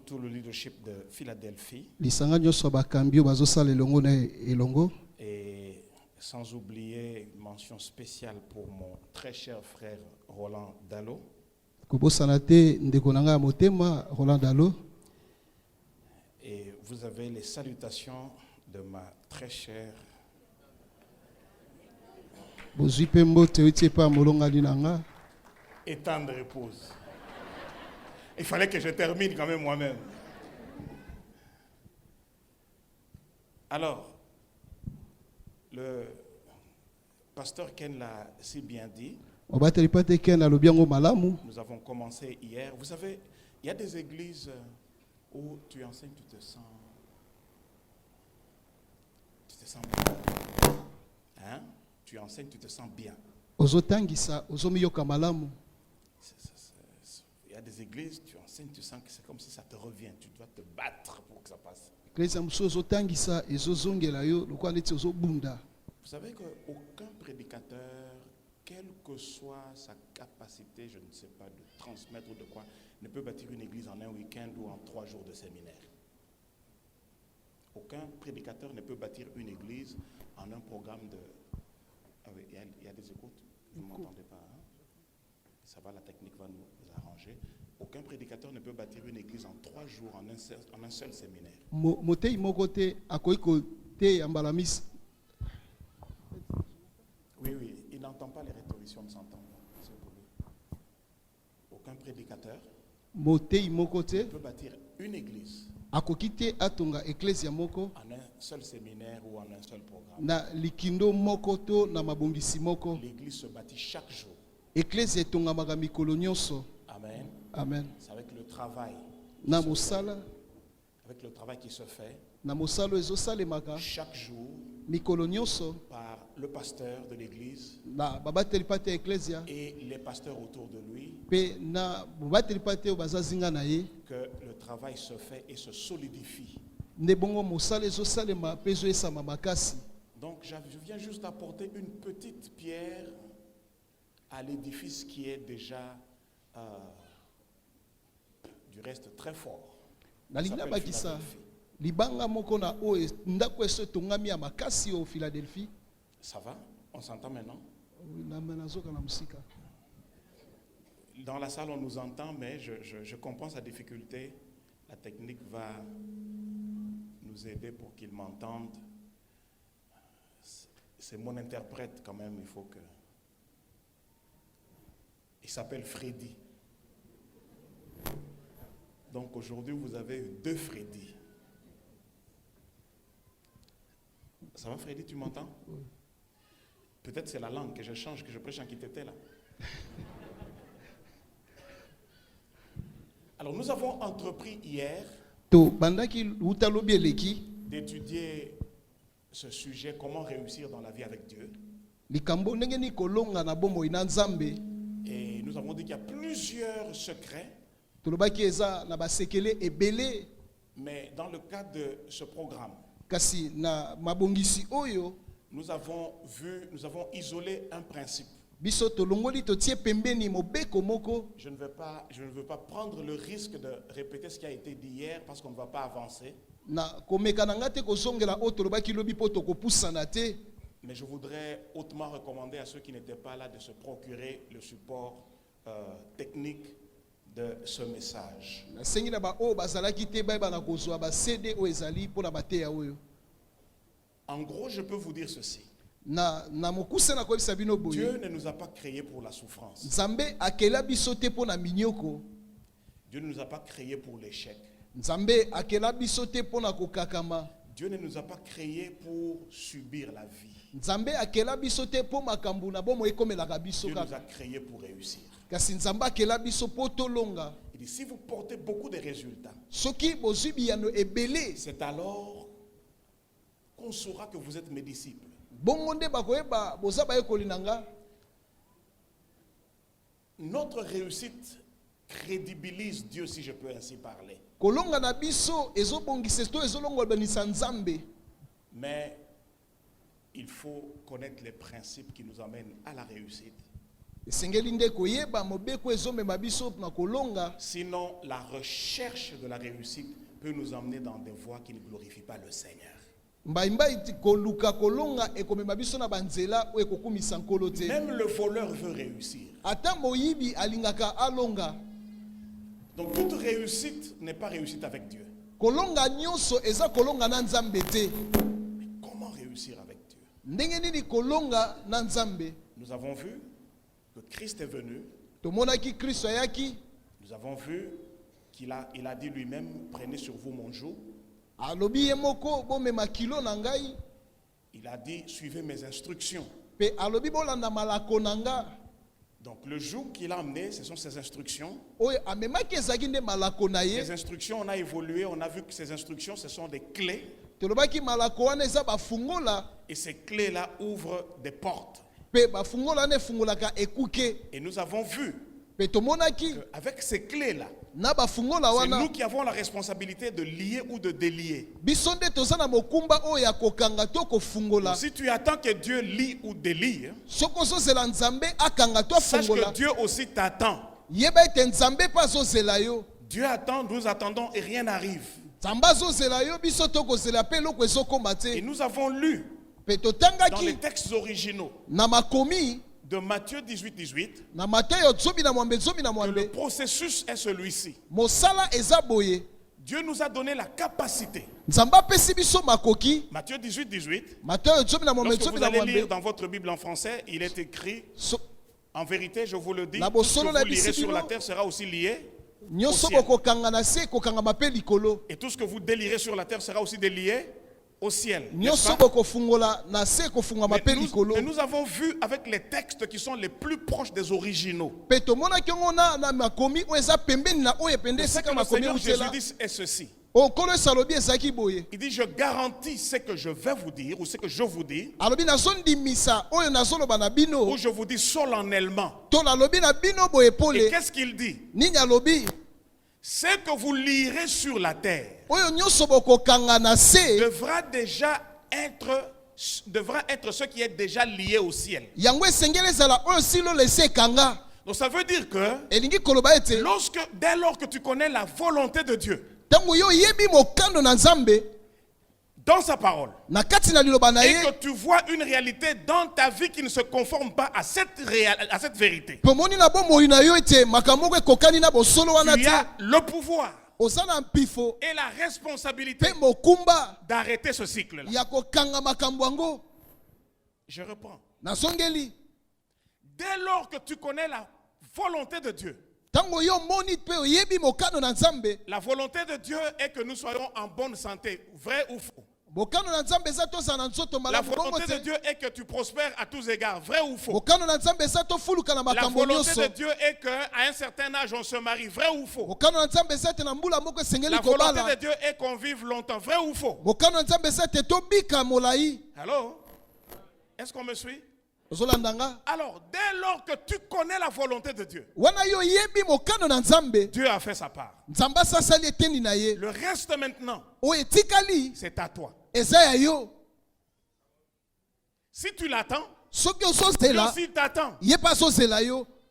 tout le leadership de Philadelphie. Et sans oublier une mention spéciale pour mon très cher frère Roland Dallot. Et vous avez les salutations de ma très chère et tendre épouse. Il fallait que je termine quand même moi-même. Alors, le pasteur Ken l'a si bien dit. Nous avons commencé hier. Vous savez, il y a des églises où tu enseignes, tu te sens bien. Hein? Tu enseignes, tu te sens bien. Il y a des églises, tu enseignes, tu sens que c'est comme si ça te revient. Tu dois te battre pour que ça passe. Vous savez qu'aucun prédicateur, quelle que soit sa capacité, je ne sais pas, de transmettre ou de quoi, ne peut bâtir une église en un week-end ou en 3 jours de séminaire. Aucun prédicateur ne peut bâtir une église en un programme de... Ah oui, il y a des écoutes, vous ne m'entendez pas, hein? Ça va, la technique va nous arranger. Aucun prédicateur ne peut bâtir une église en 3 jours en un seul séminaire. Oui, il n'entend pas les rhétoriciens, on s'entend. Aucun prédicateur ne peut bâtir une église en un seul séminaire ou en un seul programme. L'église se bâtit chaque jour. Amen. Amen. C'est avec le travail. Avec le travail qui se fait chaque jour par le pasteur de l'église et les pasteurs autour de lui, que le travail se fait et se solidifie. Donc je viens juste apporter une petite pierre à l'édifice qui est déjà du reste très fort. Ça va? On s'entend maintenant? Dans la salle, on nous entend, mais je comprends sa difficulté. La technique va nous aider pour qu'il m'entende. C'est mon interprète quand même, il faut que... Il s'appelle Freddy. Donc aujourd'hui, vous avez 2 Freddy. Ça va, Freddy, tu m'entends? Oui. Peut-être c'est la langue que je change, que je prêche en Kitete là. Alors nous avons entrepris hier d'étudier ce sujet, comment réussir dans la vie avec Dieu. Et nous avons dit qu'il y a plusieurs secrets. Mais dans le cadre de ce programme, nous avons isolé un principe. Je ne veux pas prendre le risque de répéter ce qui a été dit hier parce qu'on ne va pas avancer. Mais je voudrais hautement recommander à ceux qui n'étaient pas là de se procurer le support technique de ce message. En gros, je peux vous dire ceci. Dieu ne nous a pas créés pour la souffrance. Dieu ne nous a pas créés pour l'échec. Dieu ne nous a pas créés pour subir la vie. Dieu nous a créés pour réussir. Il dit, si vous portez beaucoup de résultats, c'est alors qu'on saura que vous êtes mes disciples. Notre réussite crédibilise Dieu, si je peux ainsi parler. Mais il faut connaître les principes qui nous amènent à la réussite. Sinon, la recherche de la réussite peut nous emmener dans des voies qui ne glorifient pas le Seigneur. Même le voleur veut réussir. Donc toute réussite n'est pas réussite avec Dieu. Mais comment réussir avec Dieu? Nous avons vu que Christ est venu. Nous avons vu qu'il a dit lui-même, prenez sur vous mon joug. Il a dit, suivez mes instructions. Donc le joug qu'il a amené, ce sont ses instructions. Ces instructions, on a évolué, on a vu que ces instructions, ce sont des clés. Et ces clés-là ouvrent des portes. Et nous avons vu qu'avec ces clés-là, c'est nous qui avons la responsabilité de lier ou de délier. Donc, si tu attends que Dieu lie ou délie, sache que Dieu aussi t'attend. Dieu attend, nous attendons et rien n'arrive. Et nous avons lu dans les textes originaux de Matthieu 18, 18, que le processus est celui-ci. Dieu nous a donné la capacité. Matthieu 18, 18. Lorsque vous allez lire dans votre Bible en français, il est écrit, en vérité, je vous le dis, tout ce que vous lirez sur la terre sera aussi lié au ciel. Et tout ce que vous délirez sur la terre sera aussi délié au ciel. Mais nous avons vu avec les textes qui sont les plus proches des originaux. Ce que le Seigneur Jésus dit est ceci. Il dit, je garantis ce que je vais vous dire ou ce que je vous dis, ou je vous dis solennellement. Et qu'est-ce qu'il dit? Ce que vous lirez sur la terre devra être ce qui est déjà lié au ciel. Donc ça veut dire que dès lors que tu connais la volonté de Dieu dans sa parole, et que tu vois une réalité dans ta vie qui ne se conforme pas à cette vérité, tu as le pouvoir et la responsabilité d'arrêter ce cycle-là. Je reprends. Dès lors que tu connais la volonté de Dieu, la volonté de Dieu est que nous soyons en bonne santé, vrai ou faux? La volonté de Dieu est que tu prospères à tous égards, vrai ou faux? La volonté de Dieu est qu'à un certain âge on se marie, vrai ou faux? La volonté de Dieu est qu'on vive longtemps, vrai ou faux? Allô? Est-ce qu'on me suit? Alors, dès lors que tu connais la volonté de Dieu, Dieu a fait sa part. Le reste maintenant, c'est à toi. Si tu l'attends, Dieu aussi t'attend.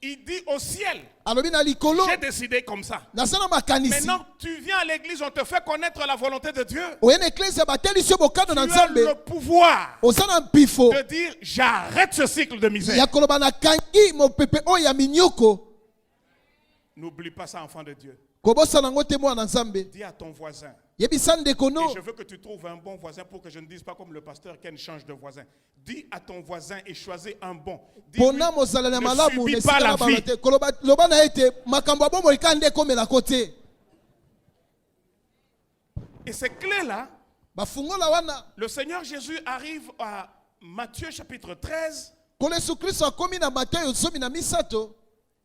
Il dit au ciel, j'ai décidé comme ça. Maintenant, tu viens à l'église, on te fait connaître la volonté de Dieu. Tu as le pouvoir de dire, j'arrête ce cycle de misère. N'oublie pas ça, enfant de Dieu. Dis à ton voisin. Et je veux que tu trouves un bon voisin pour que je ne dise pas comme le pasteur Ken change de voisin. Dis à ton voisin et choisis un bon. Dis lui, ne subis pas la vie. Et ces clés-là, le Seigneur Jésus arrive à Matthieu chapitre 13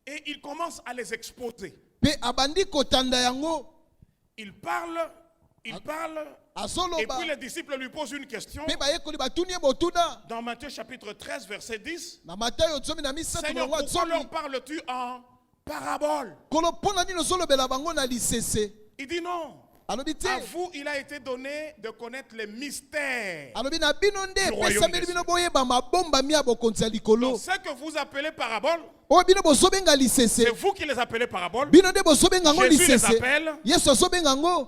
et il commence à les exposer. Il parle, et puis les disciples lui posent une question. Dans Matthieu chapitre 13, verset 10, Seigneur, pourquoi leur parles-tu en parabole? Il dit non. alobi te À vous, il a été donné de connaître les mystères. alobi na bino nde Du royaume epesameli des bino boyeba mabombami ya bokonzi ya likolo Donc, ce que vous appelez parabole, oyo bino bozobenga c'est lisese vous qui les appelez parabole. bino nde bozobenga yango Jésus les lisese appelle yesu azobenga yango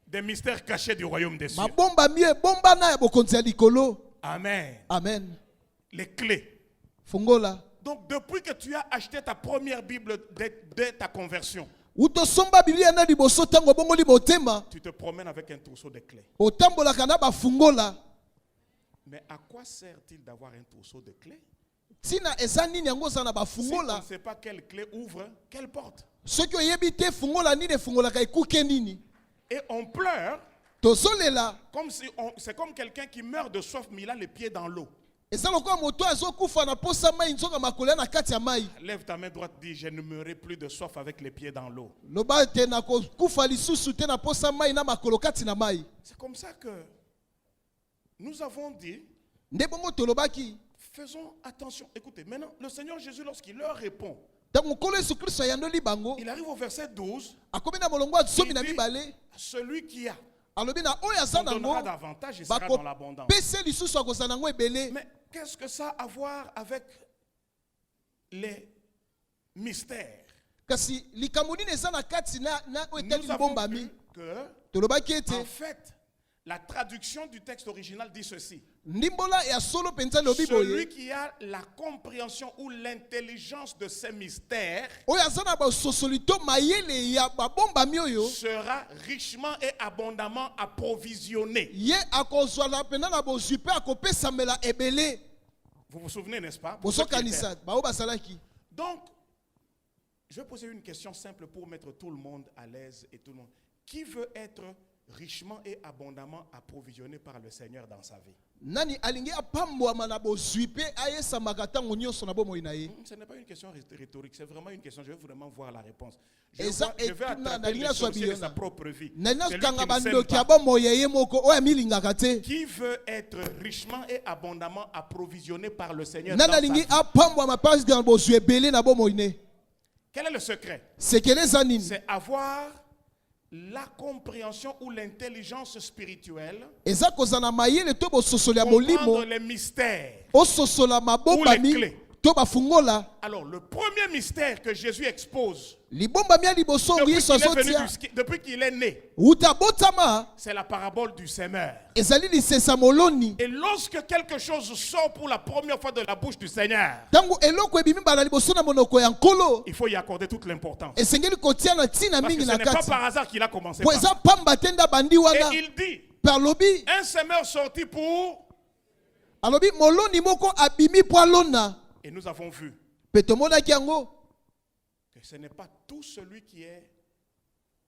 des mystères cachés du royaume des cieux. mabombami ebombana ya bokonzi ya likolo. Amen. Amen. Les clés. Fungola Donc, depuis que tu as acheté ta première Bible dès ta conversion, utosomba biblia na liboso ntango obongoli motema tu te promènes avec un trousseau de clés. otambolaka na bafungola. Mais à quoi sert-il d'avoir un trousseau de clés Tina eza nini yango oza na si on bafungola ne sait pas quelle clé ouvre quelle porte? soki oyebi te fungola nini efungolaka ekuke nini Et on pleure tozolela comme si c'est comme quelqu'un qui meurt de soif mais il a les pieds dans l'eau. eza lokola moto azokufa na posa mai nzoka makolo ya na kati ya mai. Lève ta main droite, dis je ne mourrai plus de soif avec les pieds dans l'eau. Loba te na kokufa lisusu te na posa mai na makolo kati na mai. C'est comme ça que nous avons dit, Nde bongo tolobaki faisons attention. Écoutez, maintenant, le Seigneur Jésus, lorsqu'il leur répond, ntango nkolo yesu kristo ayandoli bango il arrive au verset 12, akomi na molongo ya il zomi na dit, mibale celui qui a, alobi na oyo aza on donnera nango davantage et sera dans l'abondance. bakopesa lisusu akozala nango ebele. Mais qu'est-ce que ça a à voir avec les mystères? Kasi likambo nini eza na kati na oyo etali Nous avons libombami vu que, tolobaki ete en fait, la traduction du texte original dit ceci. ndimbola ya solo penza lobi Celui boye qui a la compréhension ou l'intelligence de ces mystères oyo aza na basosoli to mayele ya babombami oyo sera richement et abondamment approvisionné. ye akozwala mpena na bozwi mpe akopesamela ebele. Vous vous souvenez, n'est-ce pas? Pour ceux qui étaient. bozokanisa bao basalaki. Donc, je vais poser une question simple pour mettre tout le monde à l'aise et tout le monde. Qui veut être richement et abondamment approvisionné par le Seigneur dans sa vie? Nani alingi apambwama na bozwi mpe ayesamaka ntango nyonso na bomoi na ye. Ce n'est pas une question rhétorique, c'est vraiment une question. Je veux vraiment voir la réponse. Je Eza vais attraper les sorciers de sa propre vie. Celui qui kanga ne s'aime bandoki ya pas. bomoi ya ye moko oyo amilingaka te. Qui veut être richement et abondamment approvisionné par le Seigneur Nani dans sa alingi vie? apambwama mpasi na bozwi ebele na bomoi ne. Quel est le secret? sekele eza nini? C'est avoir la compréhension ou l'intelligence spirituelle, Eza kozana mayele to bososoli ya molimo comprendre les mystères. ososola Ou les mabombami clés. to bafungola. Alors, le premier mystère que Jésus expose Libombami ya liboso depuis yesu qu'il est venu azotia depuis qu'il est né, uta botama c'est la parabole du semeur. ezali lisesa moloni. Et lorsque quelque chose sort pour la première fois de la bouche du Seigneur, Ntango eloko ebimi bala liboso na monoko ya nkolo il faut y accorder toute l'importance. esengeli kotia na ntina Parce que mingi ce na n'est pas kati par hasard qu'il a commencé po par eza ça. pamba te nda bandi wana. Et il dit, Par lobi un semeur sorti pour... alobi moloni moko abimi po alona Et nous avons vu pe tomonaki yango que ce n'est pas tout celui qui est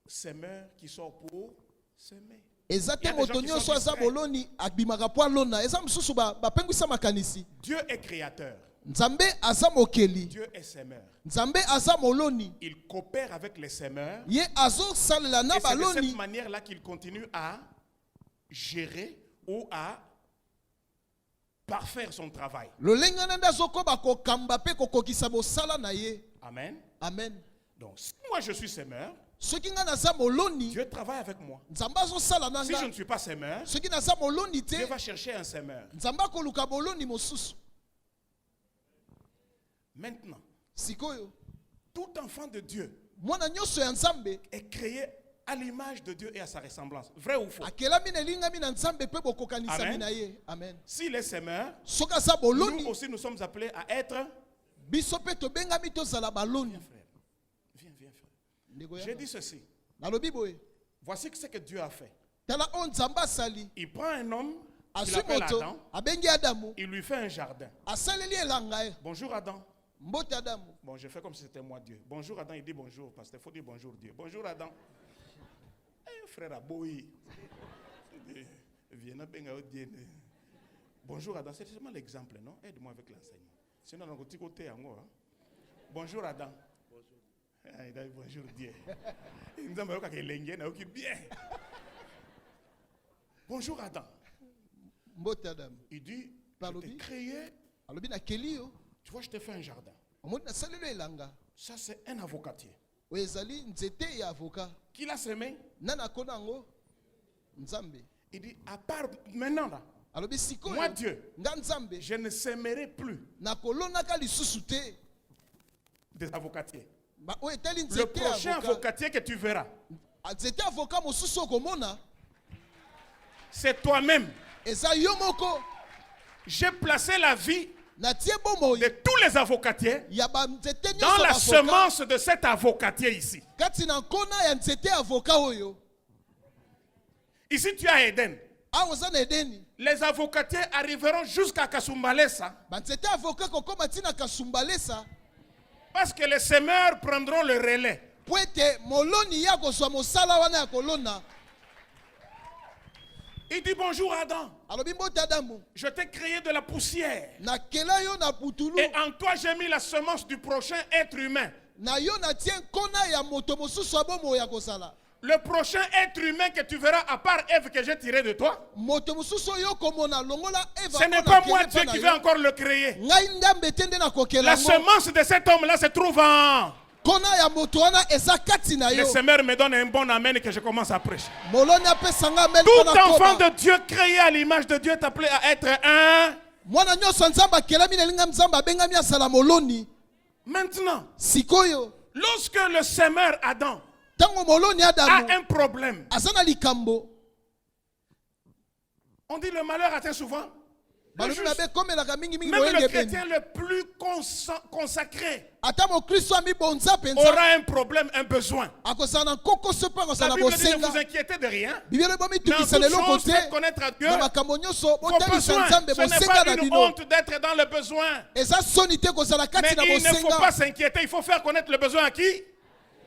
semeur qui sort pour semer. eza Il y te a des gens moto qui nyonso sont aza distraits. moloni abimaka po alona. Eza mosusu bapengwisa makanisi. Dieu est créateur. Nzambe aza mokeli, Dieu est semeur. Nzambe aza moloni, Il coopère avec les semeurs. ye azosalela na Et c'est de cette baloni. manière-là qu'il continue à gérer ou à parfaire son travail. Lolenge nde azokoba kokamba mpe kokokisa bosala na ye. Amen. Amen. Donc, si moi je suis semeur, Soki nga naza moloni, Dieu travaille avec moi. Nzambe azosala na Si je nga. ne suis pas semeur, Soki naza moloni Dieu te, va chercher un semeur. Nzambe akoluka boloni mosusu. Maintenant, Sikoyo, tout enfant de Dieu mwana nyonso ya Nzambe est créé à l'image de Dieu et à sa ressemblance. Vrai ou faux? akelami na elingami na Nzambe mpe bokokanisami Amen. na ye. Amen. S'il est semeur, Soki aza nous boloni, aussi nous sommes appelés à être... biso mpe tobengami tozala baloni. Viens frère, viens frère. Ndeko J'ai ya dit ceci. nalobi boye, Voici ce que Dieu a fait. tala o Nzambe asali. Il prend un homme qu'il Asui appelle moto Adam, abengi Adamu, il lui fait un jardin. asaleli elanga ye. Bonjour Adam. Mbote Adamu. Bon, je fais comme si c'était moi Dieu. Bonjour Adam, il dit bonjour, parce qu'il faut dire bonjour Dieu. Bonjour Adam. Frère Aboui. Viens Bonjour Adam, c'est seulement l'exemple, non? Aide-moi avec l'enseignement. Sinon, on a un petit côté en moi. Bonjour Adam. Bonjour. Il dit bonjour Dieu. Il nous a dit bien. Bonjour Adam. Mbote Adamu. Il dit, Pardon? je t'ai créé. Alobi na keli yo. Tu vois, je t'ai fait un jardin. Omoni nasaleli elanga. Ça, c'est un avocatier. oyo ezali nzete ya avocat. Qui l'a semé? Nana kona yango Nzambe. Il dit, à part maintenant là, Alobi sikoyo moi Dieu, nga Nzambe je ne sèmerai plus nakolonaka lisusu te. des avocatiers. Ba oyo etali Le nzete ya prochain avocat. avocatier que tu verras, Nzete ya avocat mosusu okomona c'est toi-même. eza yo moko. J'ai placé la vie Natie bomoi de tous les avocatiers ya ba nzete dans nyonso la ya avocat. semence de cet avocatier ici. Kati na nkona ya nzete ya avocat oyo. Ici, tu as Eden. Awa oza na Edeni. Les avocatiers arriveront jusqu'à Kasumbalesa Ba nzete ya avocat kokoma tina Kasumbalesa. parce que les semeurs prendront le relais. Po ete moloni ya kozwa mosala wana ya kolona. Il dit bonjour Adam, Alobi mbote Adamu. je t'ai créé de la poussière. Nakela yo na putulu. Et en toi, j'ai mis la semence du prochain être humain. Na yo natie nkona ya moto mosusu abomo ya kozala. Le prochain être humain que tu verras à part Ève que j'ai tiré de toi, Moto mosusu yo komona longola Eva. ce n'est pas moi Dieu qui vais encore le créer. Ngai ndambe tende na kokela La ngo. semence de cet homme-là se trouve en... Kona ya moto wana eza kati na Le yo. semeur me donne un bon amen que je commence à prêcher. Moloni apesanga mel Tout kona enfant koba. de Dieu créé à l'image de Dieu est appelé à être un. Mwana nyonso nzambe akelami na linga nzambe abengami asala moloni. Maintenant, Sikoyo lorsque le semeur Adam tango moloni a Adamu un problème, aza na likambo. on dit le malheur atteint souvent. Le Balobi juste. na be komelaka mingi mingi Même boyenge le beni. chrétien le plus consacré Ata mokristo ami bonza penza. aura un problème, un besoin. Akosala na kokoso pe La akosala na Bible dit ne vous bosenga. inquiétez de rien. Bibele bomi Mais en tukisa toute lelo chose, kote. faites connaître à Dieu Na makambo nyonso vos botalisa besoins. nzambe Ce n'est bosenga pas na une bino. honte d'être dans le besoin. Eza soni te kozala Mais kati na il ne faut pas bosenga. s'inquiéter. Il faut faire connaître le besoin à qui?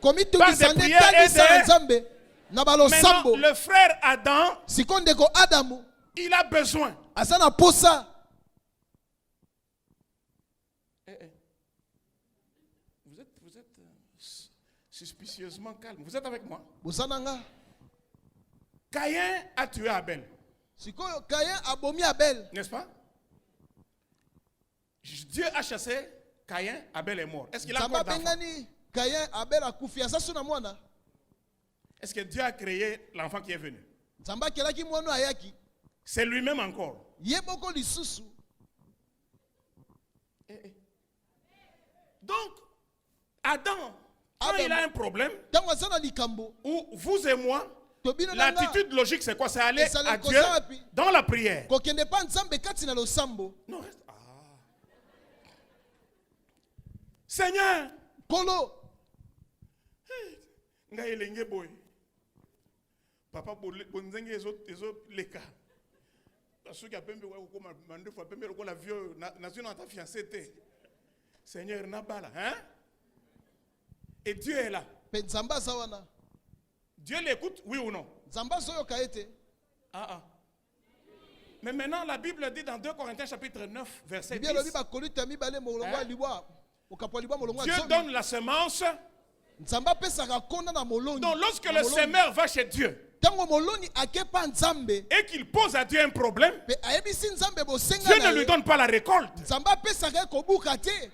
Komi Par tukisa des nde prières et talisa na des- nzambe. Na Maintenant, balosambo. le frère Adam, Sikondeko Adamu. il a besoin. Aza na posa. Vous êtes suspicieusement calme. Vous êtes avec moi? Bosananga. Caïn a tué Abel, Sikoyo Kayen abomi Abel. n'est-ce pas? Dieu a chassé Caïn, Abel est mort. Est-ce qu'il a Nzambe encore d'enfant? abengani Kayen Abel akufi aza so na mwana. Est-ce que Dieu a créé l'enfant qui est venu? Nzambe akelaki mwana ayaki. C'est lui-même encore. Ye boko lisusu. Donc, Adam, quand Adam. il a un problème, Tango aza na likambo. où vous et moi, Tobino nanga. l'attitude logique, c'est quoi? C'est aller Et ça à le Dieu causa api. dans la prière. Kokende pa nzambe kati na losambo. Non, reste. Seigneur, Kolo. nga elenge boy. Papa bonzenge ezo leka. Parce que pembe wa ko mande fois pembe ko la vieux nation ta fiancé té. Seigneur nabala, hein? Et Dieu est là. Pe nzambe aza wana. Dieu l'écoute, oui ou non? Nzambe azoyoka ete. Mais maintenant la Bible dit dans 2 Corinthiens chapitre 9 verset 10. Biblia lobi bakolita mibale molongo ya libwa. Okapwa libwa molongo Dieu ya zomi. donne la semence. Nzambe apesaka kona na moloni. Donc lorsque Na le moloni. semeur va chez Dieu Tango moloni akepa nzambe. et qu'il pose à Dieu un problème, Pe ayebisi nzambe bosenga Dieu na ne lui ye. donne pas la récolte. Nzambe apesaka kobuka te.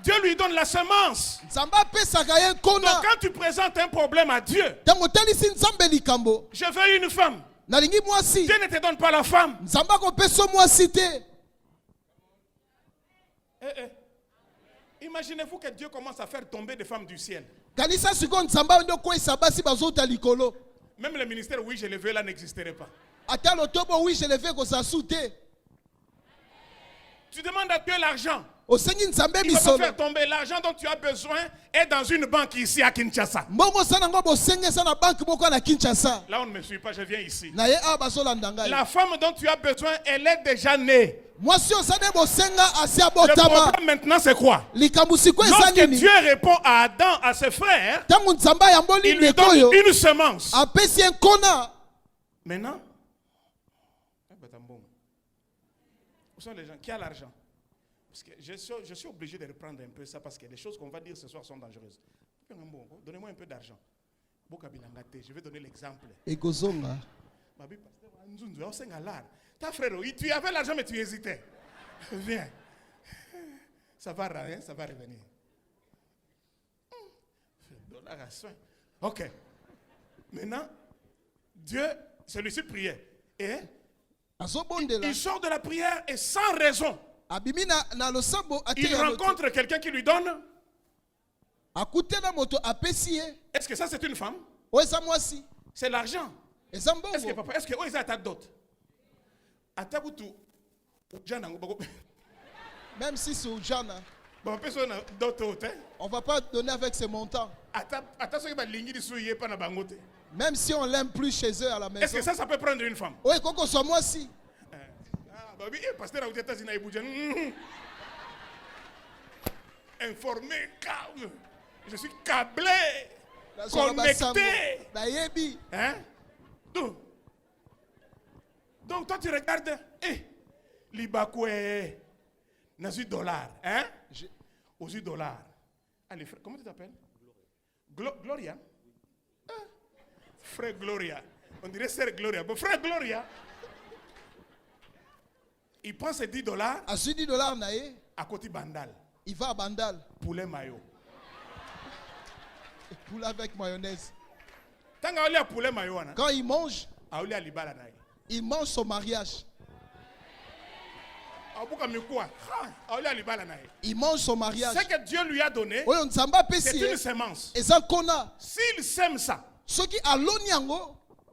Dieu lui donne la semence. Nzambe apesaka ye Donc kona. quand tu présentes un problème à Dieu, Tango talisi nzambe likambo. je veux une femme. Nalingi mwasi. Dieu ne te donne pas la femme. Nzambe akopesa mwasi te. Imaginez-vous que Dieu commence à faire tomber des femmes du ciel. Kanisa siko nzambe ndo kwesa basi bazota likolo. Même le ministère, oui, je le veux, là, n'existerait pas. Ata lotobo oui je le fais koza sute. Tu demandes à Dieu l'argent. Osengi nzambe Il va pas misolo. faire tomber l'argent dont tu as besoin est dans une banque ici à Kinshasa. Mbongo sana ngo bosenge sana banki moko na Kinshasa. Là, on ne me suit pas, je viens ici. Na ye a bazolanda ngai. La femme dont tu as besoin, elle est déjà née. Mwasi osane bosenga asi Le abotama. problème maintenant, c'est quoi? Likambo siko eza Lorsque nini? Dieu répond à Adam, à ses frères, Tango nzambe ayamboli il lui ndeko yo. donne une semence. Apesi nkona. Maintenant, où sont les gens? Qui a l'argent? Parce que je suis obligé de reprendre un peu ça parce que les choses qu'on va dire ce soir sont dangereuses. Donnez-moi un peu d'argent. Je vais donner l'exemple. Ekozonga. Ta frère, tu avais l'argent mais tu hésitais. Viens. Ça va revenir. dollars à soin. Ok. Maintenant, Dieu, celui-ci priait. Et il sort de la prière et sans raison, il rencontre quelqu'un qui lui donne. Est-ce que ça c'est une femme? C'est l'argent. Est-ce que papa, est-ce que ils attaquent d'autres? Même si c'est Ujana, d'autres, on ne va pas donner avec ces montants. Même si on l'aime plus chez eux à la maison. Est-ce que ça peut prendre une femme? Oui, Coco, soit moi aussi. Pasteur, informé, calme. Je suis câblé, connecté. Hein? Donc toi tu regardes, l'Ibakoué, Nazi dollar, hein? Aux dollars. Allez, frère, comment tu t'appelles? Gloria. Frère Gloria. On dirait sœur Gloria. Bon, frère Gloria. Il prend ses 10 dollars. À ce 10 dollars, à côté Bandal. Il va à Bandal. Poulet mayo. Poulet avec mayonnaise. Quand il mange, il mange son mariage. Il mange son mariage. Ce que Dieu lui a donné, c'est une semence. S'il sème ça,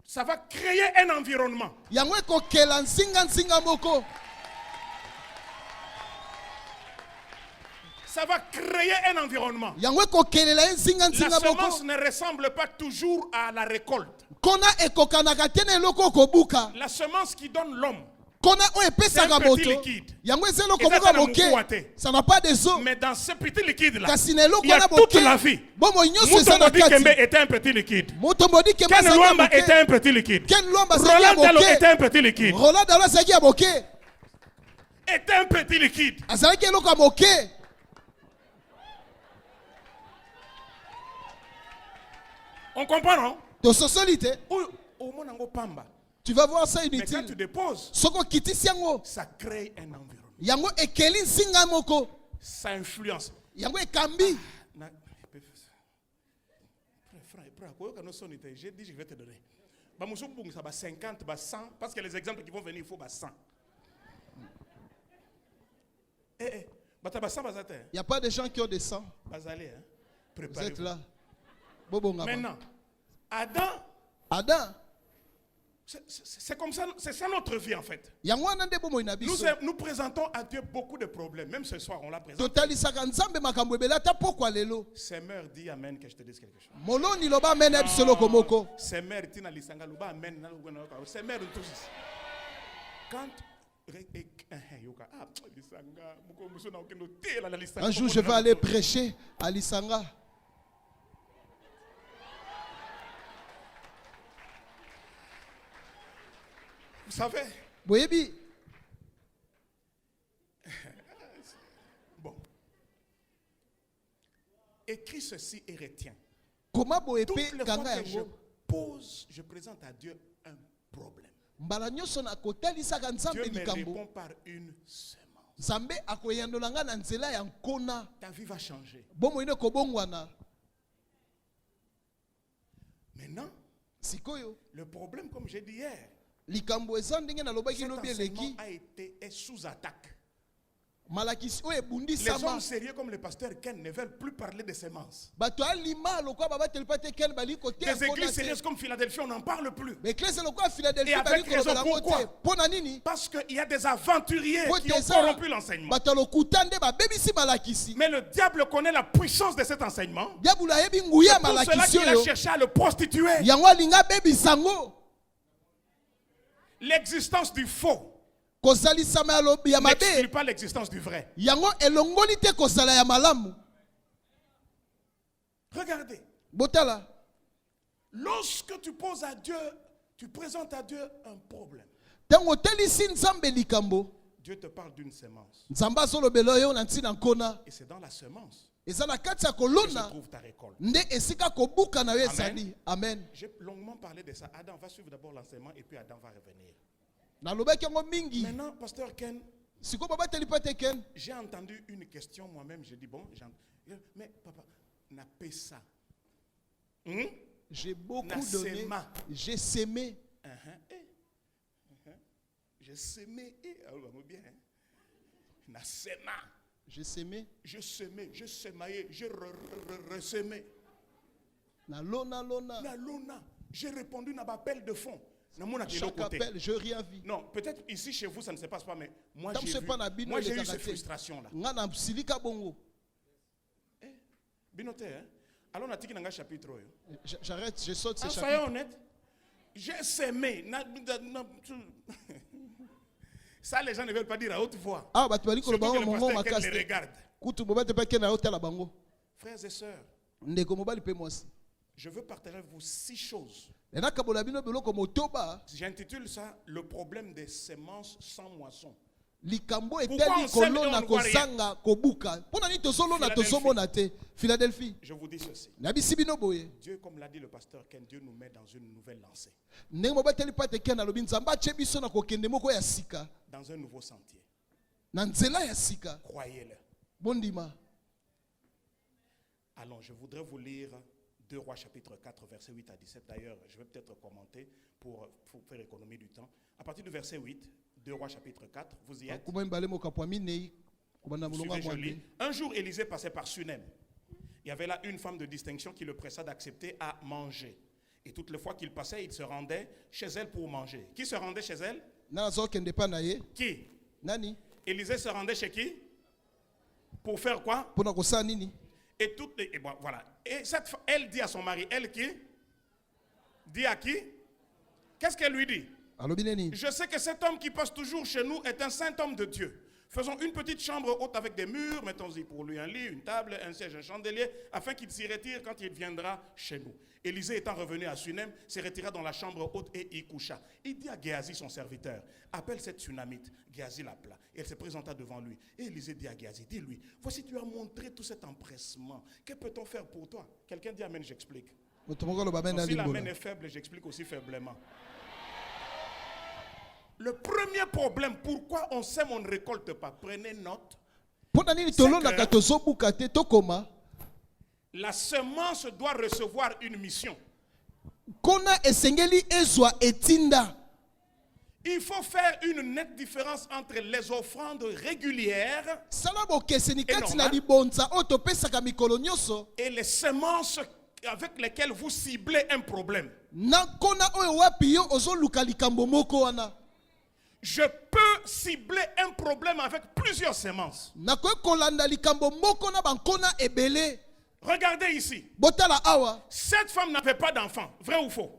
ça va créer un environnement. Ça va créer un environnement. La semence ne ressemble pas toujours à la récolte. La semence qui donne l'homme, c'est un petit liquide. Ça n'a pas des os. Mais dans ce petit liquide-là, il y a toute la vie. Mutombodi Kembe était un petit liquide. Ken Luamba était un petit liquide. Roland Dalo était un petit liquide. Était un petit liquide. On comprend, non? Tu vas voir ça inutile. Mais quand tu déposes, ça crée un environnement. Ça influence. J'ai dit, je vais te donner. 50, 100, parce que les exemples qui vont venir, il faut 100. Il n'y a pas de gens qui ont des 100. Vous êtes là. Maintenant, Adam, c'est comme ça, c'est ça notre vie en fait. Nous présentons à Dieu beaucoup de problèmes. Même ce soir, on l'a présenté. Seigneur, dis amen que je te dise quelque chose. Seigneur, Seigneur, quand un jour, je vais aller prêcher à Lisanga. Vous savez? Oui. Bon. Écris ceci et retiens. Toutes les fois que je présente à Dieu un problème, Dieu me répond par une semence. Ta vie va changer. Maintenant, le problème, comme j'ai dit hier, cet enseignement est sous attaque. Les hommes sérieux comme le pasteur Ken ne veulent plus parler de semences. Des églises sérieuses comme Philadelphie, on n'en parle plus. Et avec raison, pourquoi? Parce qu'il y a des aventuriers qui ont corrompu l'enseignement. Mais le diable connaît la puissance de cet enseignement. C'est pour cela qu'il a cherché à le prostituer. L'existence du faux n'exclut pas l'existence du vrai. Regardez. Lorsque tu poses à Dieu, tu présentes à Dieu un problème. Dieu te parle d'une semence. Et c'est dans la semence que se trouve ta récolte. Amen. J'ai longuement parlé de ça. Adam va suivre d'abord l'enseignement et puis Adam va revenir. Maintenant, pasteur Ken, j'ai entendu une question moi-même. J'ai dit, bon, mais papa, n'a pas ça. J'ai beaucoup Na donné. sema. J'ai sémé. J'ai semé. Bien. Na sema. J'ai sémé. Je semais, je semaillais, je ressemais. Na lona lona. Na lona. J'ai répondu à l'appel de fond. Chaque appel, je rien vu. Non, peut-être ici chez vous ça ne se passe pas, mais moi Tam j'ai se vu, pa na bino moi j'ai eu elekaka cette te. frustration là. Nga na silika bongo. Binote, hein? Alors on a dit qu'il y a un chapitre. J'arrête, je saute ce Soyons chapitre. honnêtes. J'ai semé. Ça, les gens ne veulent pas dire à haute voix. Ah, bah tu vas dire que le Surtout que bango le mongo pasteur Ken les makaste. regarde. Kutu boba te pa kena hôtel bango. Frères et sœurs, Ndeko mobali pe mwasi. je veux partager avec vous 6 choses. Et na kabola bino beloko motoba. J'intitule ça le problème des semences sans moisson. Likambo Pourquoi etali on sème et kolona on ne voit kozanga kobuka. Pona ni tozolona tozomona te. Philadelphie. Je vous dis ceci. Nabisi bino boye. Dieu, comme l'a dit le pasteur Ken, Dieu nous met dans une nouvelle lancée, Ndenge mobateli pa te kena lobi nzamba atie biso na kokende moko ya sika. dans un nouveau sentier. Na nzela ya sika. Croyez-le. Bondima. Allons, je voudrais vous lire 2 Rois chapitre 4, verset 8 à 17. D'ailleurs, je vais peut-être commenter pour faire économie du temps. À partir du verset 8, 2 Rois chapitre 4, vous y êtes. Suivez, je lis. Un jour, Élisée passait par Sunem. Il y avait là une femme de distinction qui le pressa d'accepter à manger. Et toutes les fois qu'il passait, il se rendait chez elle pour manger. Qui se rendait chez elle? Qui? Nani? Élisée se rendait chez qui? Pour faire quoi? Et toutes les, et bon, voilà. Et elle dit à son mari, elle qui? Dit à qui? Qu'est-ce qu'elle lui dit? Je sais que cet homme qui passe toujours chez nous est un saint homme de Dieu. Faisons une petite chambre haute avec des murs, mettons-y pour lui un lit, une table, un siège, un chandelier, afin qu'il s'y retire quand il viendra chez nous. Élisée étant revenu à Sunem, se retira dans la chambre haute et y coucha. Il dit à Géasi, son serviteur, appelle cette Sunamite. Géasi l'appela. Et elle se présenta devant lui. Et Élisée dit à Géasi, dis-lui, voici tu as montré tout cet empressement. Que peut-on faire pour toi? Quelqu'un dit amen, j'explique. Si la main est faible, j'explique aussi faiblement. Le premier problème, pourquoi on sème, on ne récolte pas? Prenez note. La semence doit recevoir une mission. Il faut faire une nette différence entre les offrandes régulières et les semences avec lesquelles vous ciblez un problème. Je peux cibler un problème avec plusieurs semences. Regardez ici. Cette femme n'avait pas d'enfant. Vrai ou faux?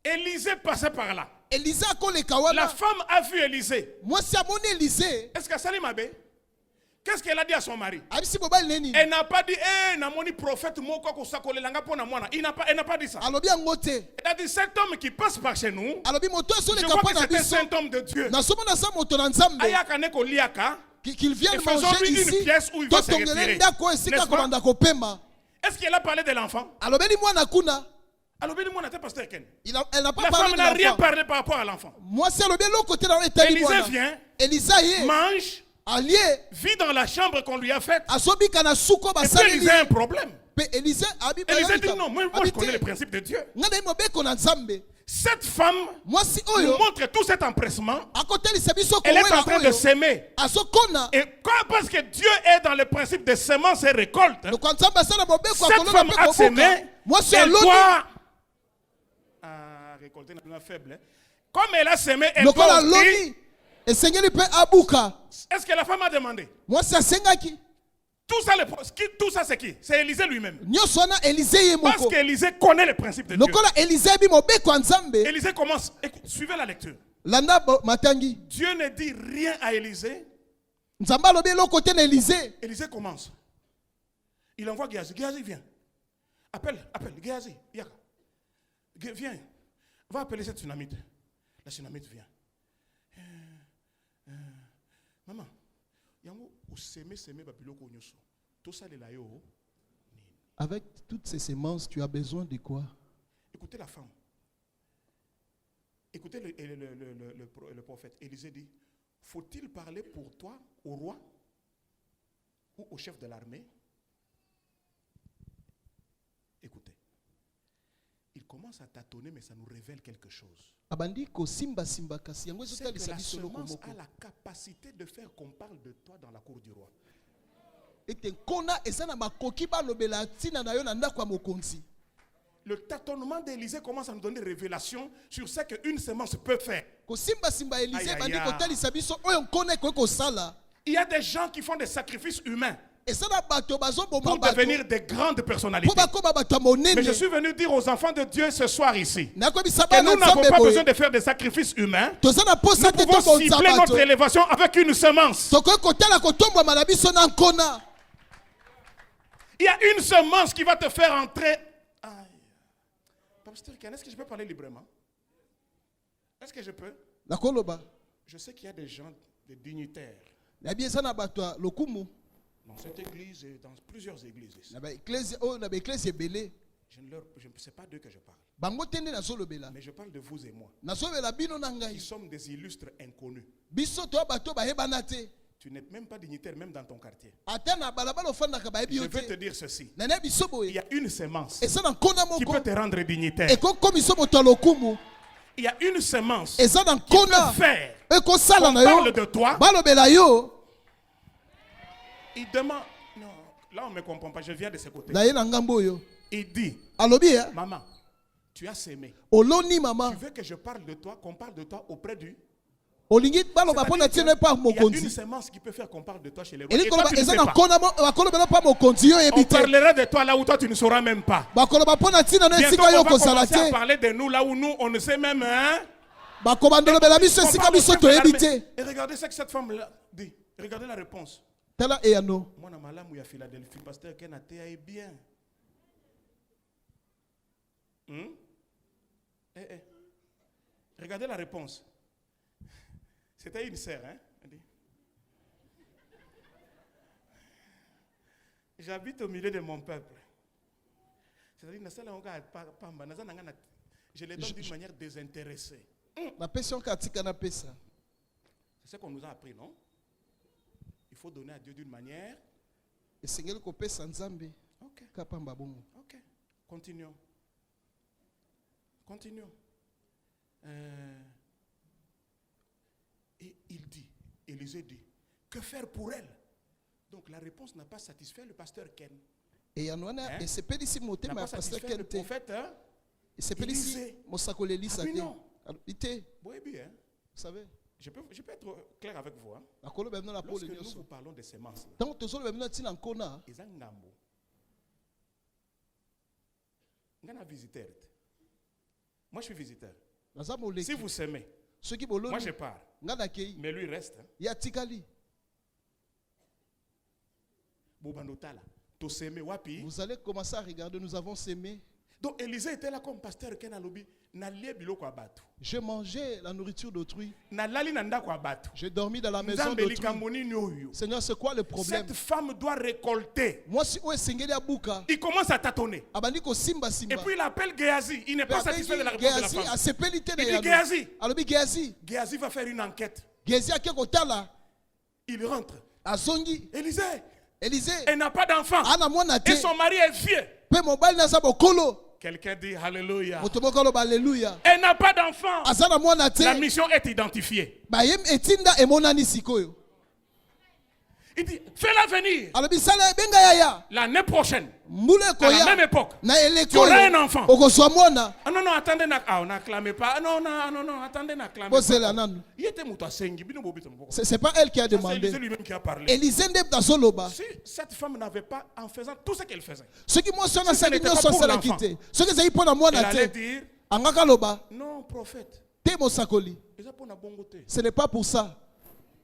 Élisée passait par là. La femme a vu Élisée. Est-ce que Salim Abbé? Qu'est-ce qu'elle a dit à son mari? Elle n'a pas dit, namoni prophète moko ko sakolelanga pona mwana. Elle n'a pas dit ça. Elle a dit, cet homme qui passe par chez nous, je vois que c'est un saint homme de Dieu. Ayaka neko liaka. Qu'il vienne manger ici. Une pièce où il va se retirer. Est-ce qu'elle a parlé de l'enfant? Elle n'a pas La parlé femme de n'a rien l'enfant. parlé par rapport à l'enfant. Élisée vient, mange, vit dans la chambre qu'on lui a faite. Et puis Élisée a un problème. Élisée dit non, moi je connais le principe de Dieu. Cette femme nous montre tout cet empressement. Elle est en train de s'aimer. Et parce que Dieu est dans le principe de semences et récoltes, cette femme a s'aimé. Elle doit récolter une faible. Comme elle a s'aimé, elle doit aussi. Est-ce que la femme a demandé? Tout ça c'est qui? C'est Élisée lui-même. Parce qu'Élisée connaît le principe de Dieu. Élisée commence. Écoute, suivez la lecture. Dieu ne dit rien à Élisée. Élisée commence. Il envoie Géasi. Géasi, viens. Appelle. Géasi. Viens. Va appeler cette Sunamite. La Sunamite vient. Maman. Avec toutes ces semences, tu as besoin de quoi? Écoutez la femme. Écoutez le prophète. Élisée dit, faut-il parler pour toi au roi ou au chef de l'armée? commence à tâtonner, mais ça nous révèle quelque chose. Abandi ko simba simba kasi yango C'est ezotali que la sabiso loko semence moko. a la capacité de faire qu'on parle de toi dans la cour du roi. Ete kona esana makoki balobela tina na yo na ndako ya mokonzi. Le tâtonnement d'Élisée commence à nous donner des révélations sur ce qu'une semence peut faire. Ko simba simba Aïe, Élisée aïe, bandi aïe. ko tali sabiso oyo nkone ko sala. Il y a des gens qui font des sacrifices humains Esana bato bazo bomba pour bato. devenir des grandes personnalités. Po bakoma bato monene. Mais je suis venu dire aux enfants de Dieu ce soir ici Nakobisa que bana nous n'avons nzambe pas boye. besoin de faire des sacrifices humains. Tozana posa Nous te pouvons to cibler notre bonzabato. élévation avec une semence. Toko kotala kotomba na biso na nkona. Il y a une semence qui va te faire entrer. Aïe. Pasteur Ken, est-ce que je peux parler librement? Est-ce que je peux? Nakoloba. Je sais qu'il y a des gens, des dignitaires, Na biesa na bato lokumu. dans cette église et dans plusieurs églises ici. Na ba église o na ba église belé. Je ne sais pas d'eux que je parle. Bango tende na solobela. Mais je parle de vous et moi, Na solobela bino na qui ngai. sommes des illustres inconnus. Biso to bato ba hebana te. Tu n'es même pas dignitaire, même dans ton quartier. Ata na balabala ofanda ka ba Je hebi veux te te. dire ceci. Nana biso Il boye. y a une semence Esa na nkona qui moko. peut te rendre dignitaire. Eko komiso moto lokumu. Il y a une semence Esa na qui peut nkona. faire. Eko sala On na yo. parle de toi. Balobela yo. Il demande. Non, là on ne me comprend pas. Je viens de ce côté. Na ye na ngambo yo. Il dit, Alobi ya. maman, tu as sémé. Oloni mama. Tu veux que je parle de toi, qu'on parle de toi auprès du... Olingi baloba pona tiene pa Il y a une mokonzi. semence qui peut faire qu'on parle de toi chez les rois. Eli Et toi, koloba tu ne eza sais na pas. nkona mo bakolobela pa mokonzi yo On ebite. parlera de toi là où toi tu ne sauras même pas. Bakoloba pona tina no Bientôt esika on yo va kozala commencer à te. parler de nous là où nous on ne sait même. Hein? Bakobandolobela biso On esika parle au biso chef de l'armée. toyebi te. Et regardez ce que cette femme là dit. Regardez la réponse. Tala eyano. Moi na malamu ya Philadelphie, pasteur Ken Atea est bien. Regardez la réponse. C'était une sœur, hein? Elle dit, j'habite au milieu de mon peuple. C'est-à-dire, je les donne d'une manière désintéressée. Na pesi onka tika na pesa. C'est ce qu'on nous a appris, non? Il faut donner à Dieu d'une manière. Esengeli ko pesa nzambe. Ok, Kapamba bongo. ok. Continuons. Continuons. Et il dit, Élisée dit, que faire pour elle? Donc la réponse n'a pas satisfait le pasteur Ken. Eyano wana Hein? esepelisi N'a motema pas ya pasteur satisfait le Kente. prophète. Hein? Esepelisi Élisée. mosakolelisa Ah oui, te. non. Ite, Oui, bien. vous savez. Je peux être clair avec vous. Hein? Bakoloba bino na pole Lorsque nous vous nyoso. parlons de semences, Tango tozoloba bino tina nkona. ils ont ngambo. Ngana visiteur. Moi, je suis visiteur. Naza moleki. Si vous s'aimez, Soki moi boloni. je pars. Ngana kei. Mais lui reste. Hein? Ya tikali. Bobandotala. To s'aimer wapi. Vous allez commencer à regarder, nous avons sémé. Donc Élisée était là comme pasteur Ken Alobi. Nalie biloko abatu. J'ai mangé la nourriture d'autrui. Nalali nanda kwa abatu. J'ai dormi dans la maison Nzambe d'autrui. likamoni nyoyo. Seigneur, c'est quoi le problème? Cette femme doit récolter. Moi, si oye sengeli abuka, Il commence à tâtonner. abandi ko simba Et simba. puis il appelle Géasi. Il n'est pas satisfait de la réponse de la Géasi femme. asepeli te na Il dit yano. Géasi. Alobi Géasi. Géasi va faire une enquête. Géasi ake kotala. Il rentre. Azongi. Élisée, Élisée. elle n'a pas d'enfant. Ana mwana te. Et son mari est vieux. Pe mobali na za bokolo. Quelqu'un dit Alléluia. Moto moko loba alléluia. Elle n'a pas d'enfant. Azana mwana te. La mission est identifiée. Ba yem etinda emonani sikoyo. Il dit, fais-la venir Alobi sala benga yaya. l'année prochaine, Mbule à la koya. même époque. Na Tu eleko. auras un enfant. Okozwa mwana. Ah non, non, attendez, on n'acclamez pas. Ah non, non, non, non, attendez, n'acclamez Bosela pas. nanu. Il était mouta sengi, bino bobi tambo. C'est pas elle qui a C'est demandé. Élisée lui-même qui a parlé. Élisée nde tazoloba. Si cette femme n'avait pas, en faisant tout ce qu'elle faisait, Ce qui moi sona Si ce sali n'était pas nyonso pour asala l'enfant. kite. Ce que zai pona elle mwana allait te. dire, Angaka loba. non, prophète, Te mosakoli. ils ont pas bongo te. Ce n'est pas pour ça.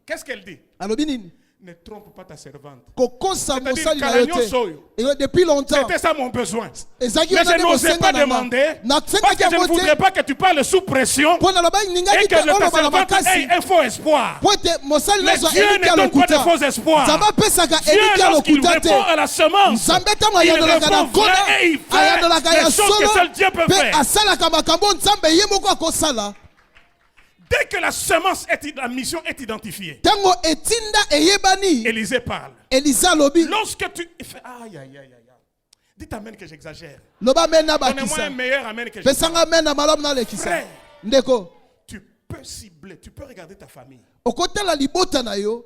Qu'est-ce qu'elle dit? Alobi nini? Ne trompe pas ta servante. Kokosa C'est-à-dire, mosali na kala yo nyonso te. oyo. Et depuis longtemps. C'était ça mon besoin. Ezaki Mais wana je nde n'osais bosenga pas na nga. demander, Na parce que tsengaki je ne yango voudrais te. pas que tu parles sous pression Pona loba ningaki et te que ta oloba na servante makasi. ait un faux espoir. Po ete mosali Mais nazwa Dieu eliki ne ya donne pas de lokuta. faux espoirs. Nzambe apesaka Dieu, eliki ya lorsqu'il lokuta te. répond à la semence, Nzambe ntango il ayandolaka na répond vrai nkona et il fait ayandolaka ya les choses que solo seul Dieu peut mpe faire. asalaka makambo nzambe ye moko akosala. Dès que la semence la mission est identifiée, Tango etinda eyebani Élisée parle. Elisa lobi. Lorsque tu fais, aïe, aïe, aïe, aïe. Dites amen que j'exagère. Loba mena Donnez-moi un bakisa. meilleur amen que Pesanga j'exagère. mena malam na lekisa. Frère. Ndeko. Tu peux cibler, tu peux regarder ta famille. Okotela libota na yo.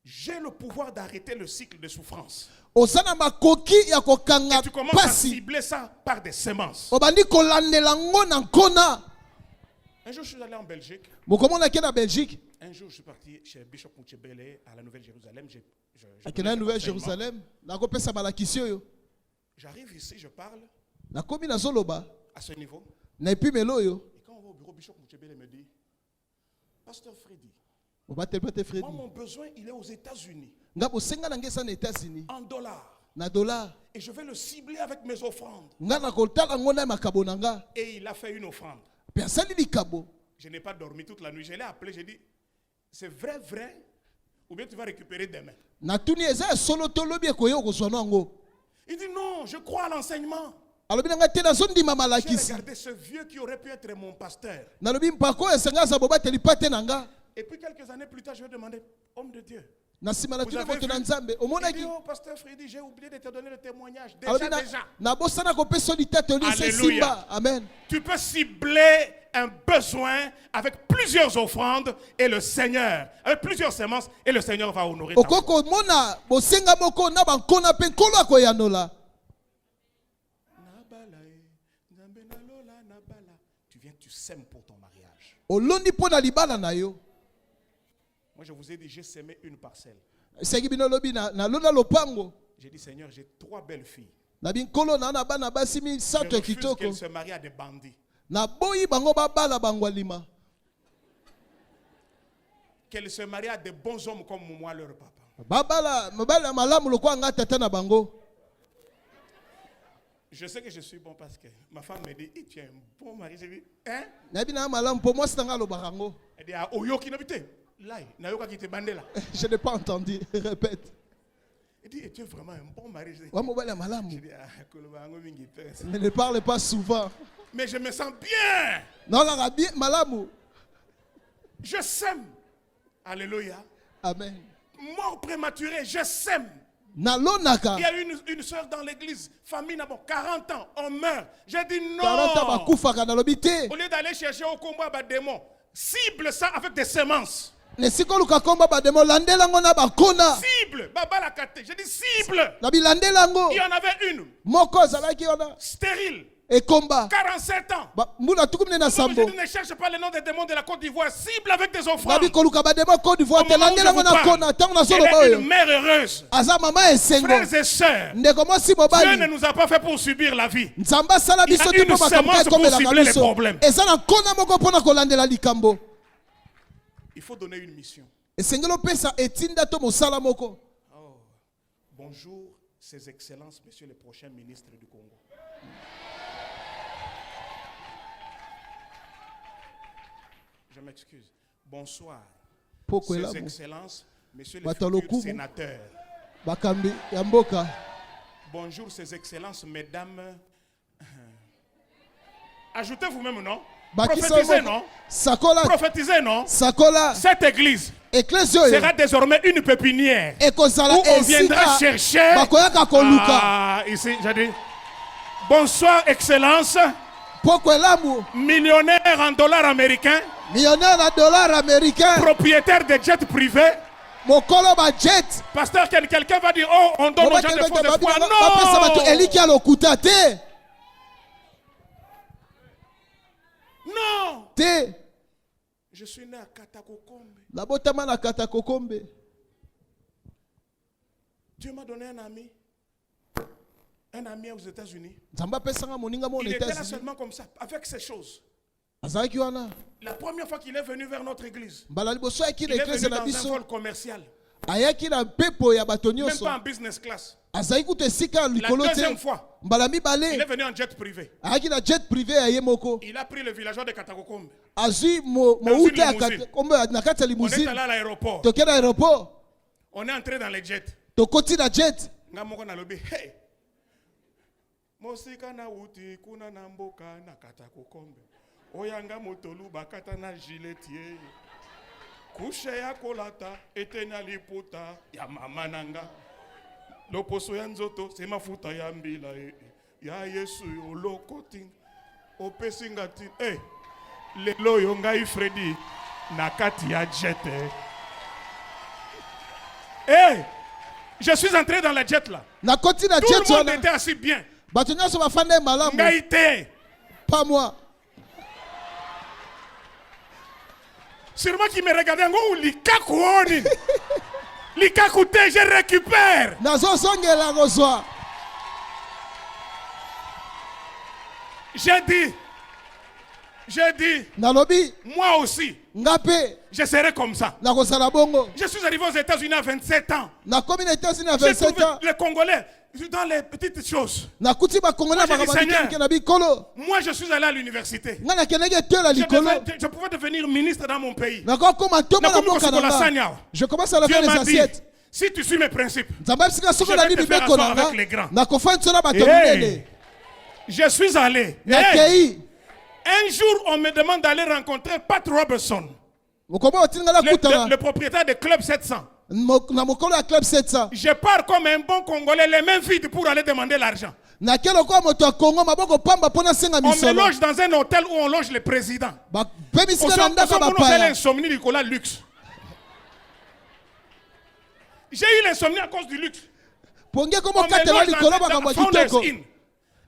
J'ai le pouvoir d'arrêter le cycle de souffrance. Osana makoki ya kokanga Et tu commences à pasi. cibler ça par des semences. Obandi kolandela ngo na nkona. Un jour, je suis allé en Belgique. Mokomona ke na Belgique. Un jour, je suis parti chez Bishop Muchebele à la Nouvelle-Jérusalem. Akena Nouvelle-Jérusalem. Nakopesa malakisi oyo. J'arrive ici, je parle Nakomi na zoloba. à ce niveau. Na epimelo yo. Et quand on va au bureau, Bishop Muchebele me dit, Pasteur Freddy, Obatelte Freddy. moi, mon besoin, il est aux États-Unis, Ngabo senga na ngesa na États-Unis. en dollars. Na dollar. Et je vais le cibler avec mes offrandes. Nga na kotala ngo na makabo na nga. Et il a fait une offrande. Personne likabo. Je n'ai pas dormi toute la nuit. Je l'ai appelé, j'ai dit, c'est vrai, vrai, ou bien tu vas récupérer demain. Na tuni eza solo tolobi ekoyo kozwa nango. Il dit, non, je crois à l'enseignement. Alobi na nga te na zondi mama J'ai malakisi. regardé ce vieux qui aurait pu être mon pasteur. Nalobi mpako esenga za boba telipate na nga. Et puis quelques années plus tard, je lui ai demandé, homme de Dieu, Na sima na vous tuni avez moto na vu? nzambe. Il dit, Omonaki. oh, pasteur Freddy, j'ai oublié de te donner le témoignage. Alobi Déjà. na bosana kopesa litete oli se Alléluia. simba. Amen. Tu peux cibler un besoin avec plusieurs offrandes et le Seigneur, avec plusieurs semences, et le Seigneur va honorer ta foi. Okoko mona bosenga moko na bankona pe nkolo akoyanola. Tu viens, tu sèmes pour ton mariage. Olondi pona libala na yo. Moi, je vous ai dit, j'ai semé une parcelle. Seki bino lobi na lona lopango. J'ai dit, Seigneur, j'ai 3 belles filles. Na binkolo na bana basi mi Je sato refuse kitoko. qu'elles se marient à des bandits. Na boyi bango babala bango lima. Qu'elles se marient à des bons hommes comme moi, leur papa. Babala malamu lokwa nga tata na bango. Je sais que je suis bon parce que ma femme me dit, eh, tu es un bon mari. J'ai dit, hein? Na bina malamu po moi sanga lo barango. Elle dit, ah, oyoki nabite. Là, nayoka ki te bandela. Je n'ai pas entendu. Répète. Elle dit, eh, tu es vraiment un bon mari. J'ai Wa mobala malamu. dit, ah, kolobango mingi pesa. Ne parle pas souvent. Mais je me sens bien. Non la rabi malamu. Je sème. Alléluia. Amen. Mort prématurée, je sème. Na lonaka. Il y a une soeur dans l'église, famille n'a bon, 40 ans, on meurt. J'ai dit non. 40 ans bakufaka na lobité. Au lieu d'aller chercher au combat des démons, cible ça avec des semences. Ne sikoluka komba ba demo landela ngo na bakona. Cible. Baba la kate. J'ai dit cible. Na bilandela ngo. Il y en avait une. Moko zalaki ona. Stérile. Et combat. 47 ans. Mbuna tukumne na Je sambo. dis, ne cherche pas le nom des démons de la Côte d'Ivoire. Cible avec des offrandes. Nabi koluka ba demo Côte d'Ivoire te landela ngo na kona tango na solo Elle est boyo. une mère heureuse. Aza mama esengo. Frères et sœurs, Ndeko mosi Dieu ne mobali. nous a pas fait pour subir la vie. Nzamba sala biso Il y a te po une semence makambo pour comme la cibler les biso. problèmes. Eza na kona moko pona kolandela likambo. Il faut donner une mission. Esengelo pesa etinda to mosala moko. Oh. Bonjour, Ses Excellences, Monsieur le prochain ministre du Congo. Je m'excuse. Bonsoir, Ses Excellences, Monsieur le futur sénateur. Bakambi ya mboka. Bonjour, Ses Excellences, Mesdames. Ajoutez vous-même, non? Prophétisez, non? Sakola. Prophétisez, non? Sakola. Cette église Ecclesio sera désormais une pépinière ekozala où on viendra chercher. bakoyaka koluka. Ah, ici, j'ai dit. Bonsoir, Excellence. Poko elamu. Millionnaire en dollars américains. Millionnaire na dollar américain. Propriétaire de jets privés. Mokolo ba jet. Pasteur, quelqu'un va dire, oh, on donne aux gens des faux espoirs. Non! Eliki alokuta te. Non! Te. Je suis né à Katakokombe. La botama na Katakokombe. Dieu m'a donné un ami. Un ami aux États-Unis. Nzamba pesanga moninga mo Il était là États-Unis. seulement comme ça, avec ces choses. Azaki wana. La première fois qu'il est venu vers notre église, Mbala liboso il akile est eklese venu na dans un biso. vol commercial. Ayaki na pepo ya bato Même nyonso. pas en business class. Azaki kuta esika La likolo deuxième te. fois, Mbala il est mibale. venu en jet privé. Ayaki na jet privé ya ye moko. Il a pris le villageois de Katakokombe. Azui Dans mouta une ya limousine. Katakombe na kati ya On est limousine. allé à l'aéroport. Toke na aéroport. On est entré dans les jets. Tokoti na jet. Nga moko na lobi, hey! Mosika na uti kuna na mboka na Katakokombe. Oyanga motolu bakata na giletie. Kushe ya kolata etena liputa ya mama nanga. Loposo ya nzoto, c'est mafuta ya mbila. Ya Yesu yo lokoti. Opesi ngati. Eh, lelo yo ngai Freddy. Nakati ya jet. Eh, je suis entré dans la jet là. Na koti na Tout jet le monde wana. était assis bien. Bato nyonso bafanda malamu. Ngai te. Pas moi. Sûrement qui me regardait. Ngo likaku oni. Likaku te, je récupère. Nazo songela kozwa. J'ai dit, Nalobi moi aussi, ngape je serai comme ça. na kozala bongo. Je suis arrivé aux États-Unis à 27 ans. Na komi na États-Unis à J'ai 27 trouvé ans. les Congolais dans les petites choses. Na kuti ba Congolais Moi, j'ai dit, Seigneur, bakabaki na bikolo. Moi, je suis allé à l'université. Nga na kenege tela likolo. Je pouvais devenir ministre dans mon pays. Na ko koma toma na Nakomi boka kosukola na. sanya. Je commence à laver Dieu les m'a dit, assiettes. si tu suis mes principes, Nzambe sika soko Je na vais te bibi faire beko asseoir na avec les grands. na kofanya tsona bato Hey. minene. je suis allé. Na Hey, kei. un jour, on me demande d'aller rencontrer Pat Robertson, Ukoma otinga la kutana. le propriétaire de Club 700. Na mokolo ya club 700. Je pars comme un bon Congolais, les mains vides pour aller demander l'argent. Na kelo kwa moto ya Kongo maboko pamba pona senga On me misolo. loge dans un hôtel où on loge le président. Ba pebi On sika na ndaka fait bapaya. l'insomnie Nicolas Luxe. J'ai eu l'insomnie à cause du luxe. Ponge On komo me katela loge likolo makambo ya dans Founders kitoko. Inn.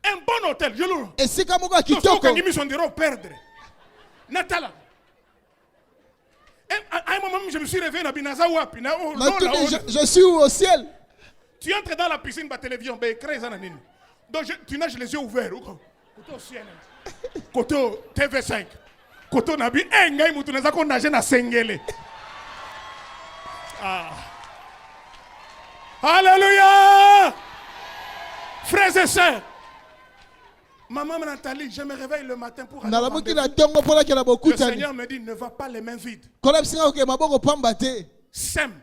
Un bon hôtel, je le. Esika moko ya Kitoko. kitoko. Quand ils sont de perdre. Natala. À un moment, je me suis réveillé dans Binaza Wapi. Je suis au ciel. Tu entres dans la piscine, la télévision, donc tu nages les yeux ouverts. Côté CNN, côté TV5, côté Nabi, ngai mutu neza ko nager na sengele. Ah. Alléluia! Frères et sœurs, maman Nathalie, je me réveille le matin pour aller Na au la muki na rendez-vous. tongo pona kela Le bokutani. Seigneur me dit, ne va pas les mains vides. Kola bisinga ke maboko pamba te. Sème,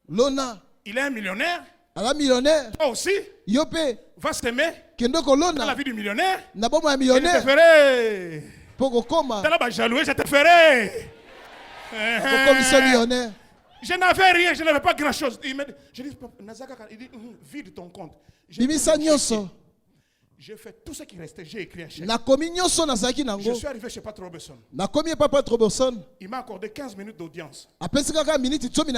Lona. il est un millionnaire. Ala millionnaire. Toi aussi, Yope. va s'aimer Kendo dans la kolona. vie du millionnaire. Na bomo ya Et je te millionnaire. ferai. Poko koma. Dans la jaloué, je te ferai. Comme ça millionnaire. Je n'avais rien, je n'avais pas grand chose. Il me dit, je dis, Nazaka, il dit, vide ton compte. Bimisa nyonso. J'ai fait tout ce qui restait, j'ai écrit un chèque. Na komi nyonso na zaki Je nango. suis arrivé chez Pat Robertson. Na komi papa Robertson. Il m'a accordé 15 minutes d'audience. Apesi kaka minute 15.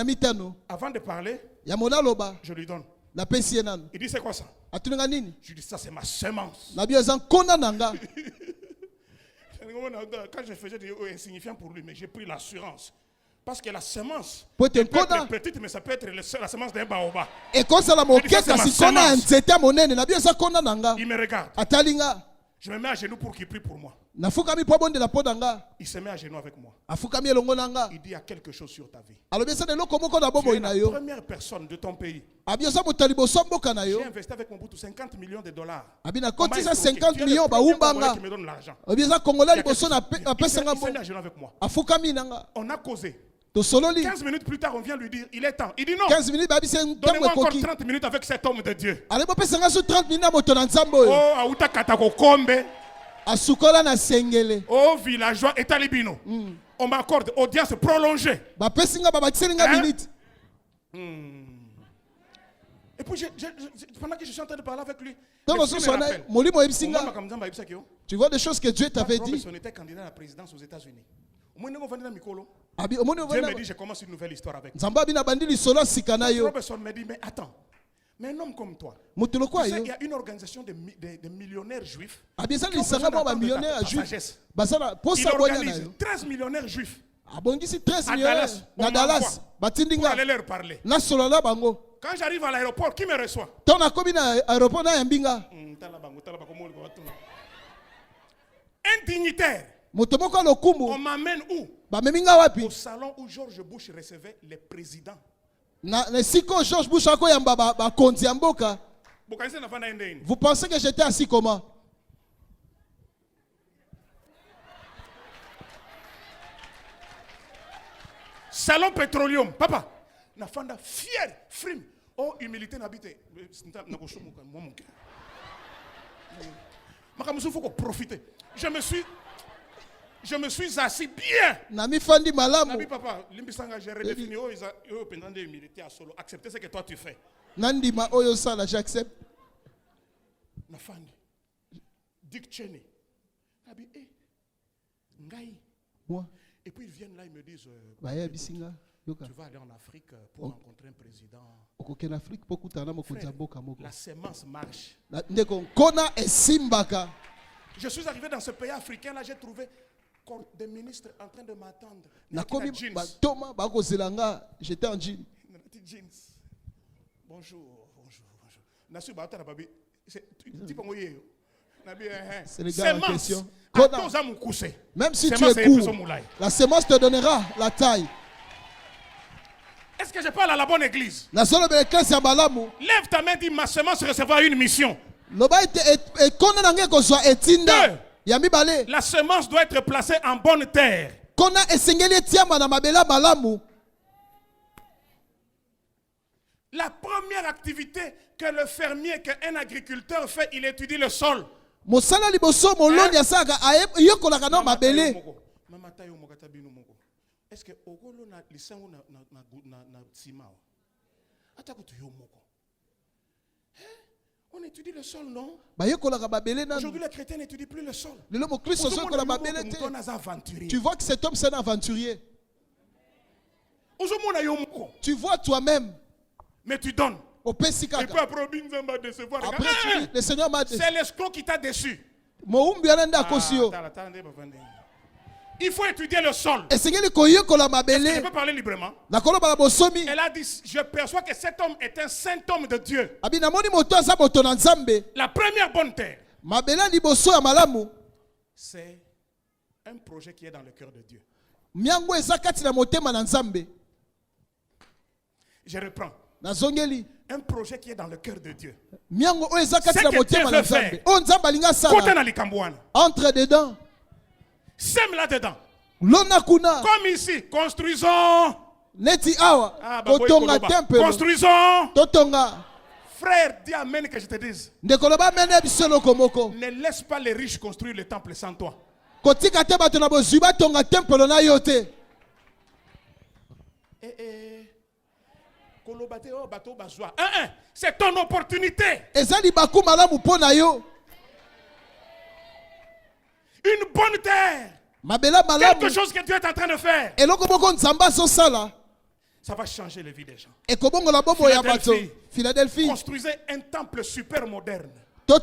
Avant de parler, Ya mona loba. je lui donne. Na pesi enano. Il dit, c'est quoi ça? Atuninga nini? Je dis, ça c'est ma semence. Na bio zan kona nanga. Quand je faisais des insignifiants pour lui, mais j'ai pris l'assurance. Parce que la semence, Po te elle peut kona. être petite, mais ça peut être la semence d'un baobab. Et quand ça la moke Ça, c'est ma kasi kona semence. nzete monene. Na bio zan kona nanga. Il me regarde. Atalinga. Je me mets à genoux pour qu'il prie pour moi. Nafukami po bonde la podanga. Il se met à genoux avec moi. Afukami elongo nanga. Il dit, il y a quelque chose sur ta vie. Alors bien ça de loko moko na Tu bobo es la ina yo. première personne de ton pays. Abio sa motalibo somboka na yo. J'ai investi avec mon bout 50 millions de dollars. Abina On m'a koti ça escroqué. 50 Tu es millions le ba premier umbanga. Congolais qui me donne l'argent. Abio sa Congolais Il y a quelque liboso na chose. apesa Il nga s'est mis mo. à genoux avec moi. Afukami nanga. On a causé. To sololi. 15 minutes plus tard, on vient lui dire, il est temps. Il dit non. 15 minutes babi c'est ntango Donnez-moi encore ekoki. 30 minutes avec cet homme de Dieu. Ale bo pesa nga so 30 minutes na moto na nzambo oyo. Oh, Aouta Katako Kombe. Asukola na sengele. Oh, villageois et talibino. On m'accorde audience prolongée. Ba pesi nga ba bakiseli nga Hein? minute. Et puis, pendant que je suis en train de parler avec lui, Tango l'esprit so me sona rappelle. molimo Au ebisinga. moment où je suis Tu vois des choses que Dieu t'avait Pat dit. Robertson était candidat à la présidence aux États-Unis. Au moment où on venait dans Mikolo, Abi omoni Dieu ovena. me dit, je commence une nouvelle histoire avec. Nzamba bina bandili solo sikana yo. Robertson me dit, mais attends, mais un homme comme toi, Moto tu lokwa sais, yo. il y a une organisation de millionnaires juifs. Abi ça Qui ont lisanga besoin mo ba d'entendre millionnaire ta juif. sagesse. Basala Il posa bonya na organise yo. 13 millionnaires juifs Abongisi 13 à millionnaires Dallas. na On Dallas. m'envoie pour Batindinga aller leur parler. na solo la bango. Quand j'arrive à l'aéroport, qui me reçoit? Tona komi na aéroport na yambinga. Un dignitaire. Moto moko On lokumu. m'amène où? Ba meminga wapi? Au salon où George Bush recevait les présidents. Na siko George Bush ako yamba ba konzi ya mboka. Bokanise na fana ende ini. Vous pensez que j'étais assis comment? Salon Petroleum. Papa. Na fanda fier, frime. Oh, humilité n'habite. Il faut profiter. Je me suis assis bien. Na mi fandi Nabi malamu. papa, limbisanga j'ai redéfini. Oh, pendant des humilité à solo. Acceptez ce que toi tu fais. Nandima oyo sala, j'accepte. Nafandi. Dick Cheney. Nabi, Ngai. Moi. Et puis ils viennent là, ils me disent, Baya bisinga. Yoka. tu vas aller en Afrique pour rencontrer un président. Okoken Afrique pour kutana mo Frère, mboka moko. la sémence marche. Ndeko kona esimbaka. Je suis arrivé dans ce pays africain là, j'ai trouvé des ministres en train de m'attendre. Nakomi jeans. batoma bako zelanga, j'étais en jean. Jeans. Bonjour, bonjour, bonjour. Nasu bata na babi. C'est C'est le gars en question. Même si tu es court, la sémence te donnera la taille. Est-ce que je parle à la bonne église? Lève ta main et dis, ma semence recevra une mission. Deux, la semence doit être placée en bonne terre. La première activité que le fermier, qu'un agriculteur fait, il étudie le sol. Est-ce que on étudie le sol, non? Aujourd'hui, les chrétiens n'étudient plus le sol. Tu vois que cet homme, c'est un aventurier. Tu vois toi-même. Mais tu donnes. Et puis après, le Seigneur m'a déçu. C'est l'escroc qui t'a déçu. Il faut étudier le sol. Je peux parler librement. Elle a dit, je perçois que cet homme est un saint homme de Dieu. La première bonne terre, c'est un projet qui est dans le cœur de Dieu. Je reprends. Un projet qui est dans le cœur de Dieu. Ce que Dieu veut faire. Entre dedans. Sème là-dedans. Comme ici, construisons. Construisons. Frère, dis amen que je te dise. Ne laisse pas les riches construire le temple sans toi. C'est ton opportunité. Une bonne terre. Quelque chose que Dieu est en train de faire. Ça va changer la vie des gens. Philadelphie. Construisez un temple super moderne. Je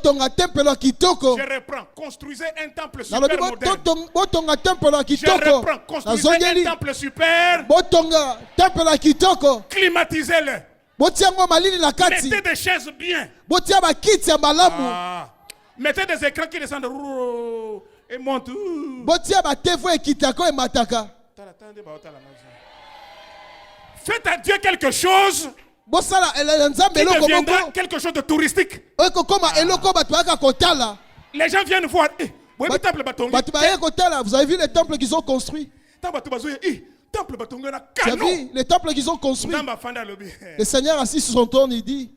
reprends. Construisez un temple super moderne. Je reprends. Construisez un temple super. Climatisez-le. Mettez des chaises bien. Mettez des écrans qui descendent et montent. Faites à Dieu quelque chose qui deviendra quelque chose de touristique. Les gens viennent voir. Vous avez vu les temples qu'ils ont construits? Tu as vu les temples qu'ils ont construits? Le Seigneur assis sur son trône, il dit,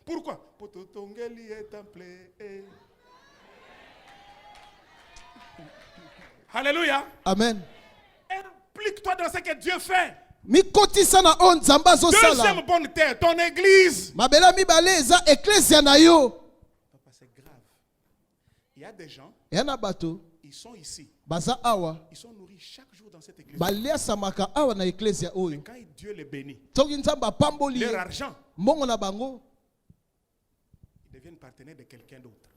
pourquoi? Alléluia. Amen. Implique-toi dans ce que Dieu fait. Deuxième bonne terre, ton église. Papa, c'est grave. Il y a des gens, ils sont ici. Ils sont nourris chaque jour dans cette église. Mais quand Dieu les bénit, leur argent, ils deviennent partenaires de quelqu'un d'autre.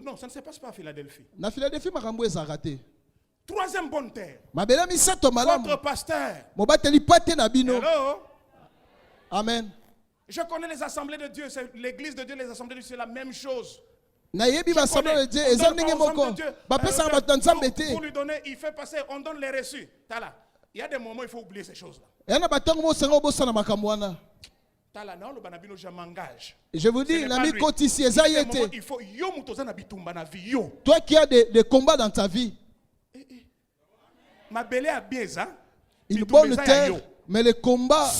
Non, ça ne se passe pas à Philadelphie. Troisième bonne terre. Votre pasteur. Hello. Amen. Je connais les assemblées de Dieu, l'église de Dieu, les assemblées de Dieu, c'est la même chose. Pour lui donner, il fait passer, on donne les reçus. Il y a des moments où il faut oublier ces choses-là. Je vous dis, l'ami côte ici, il faut toi qui as des combats dans ta vie, une bonne terre, mais les combats.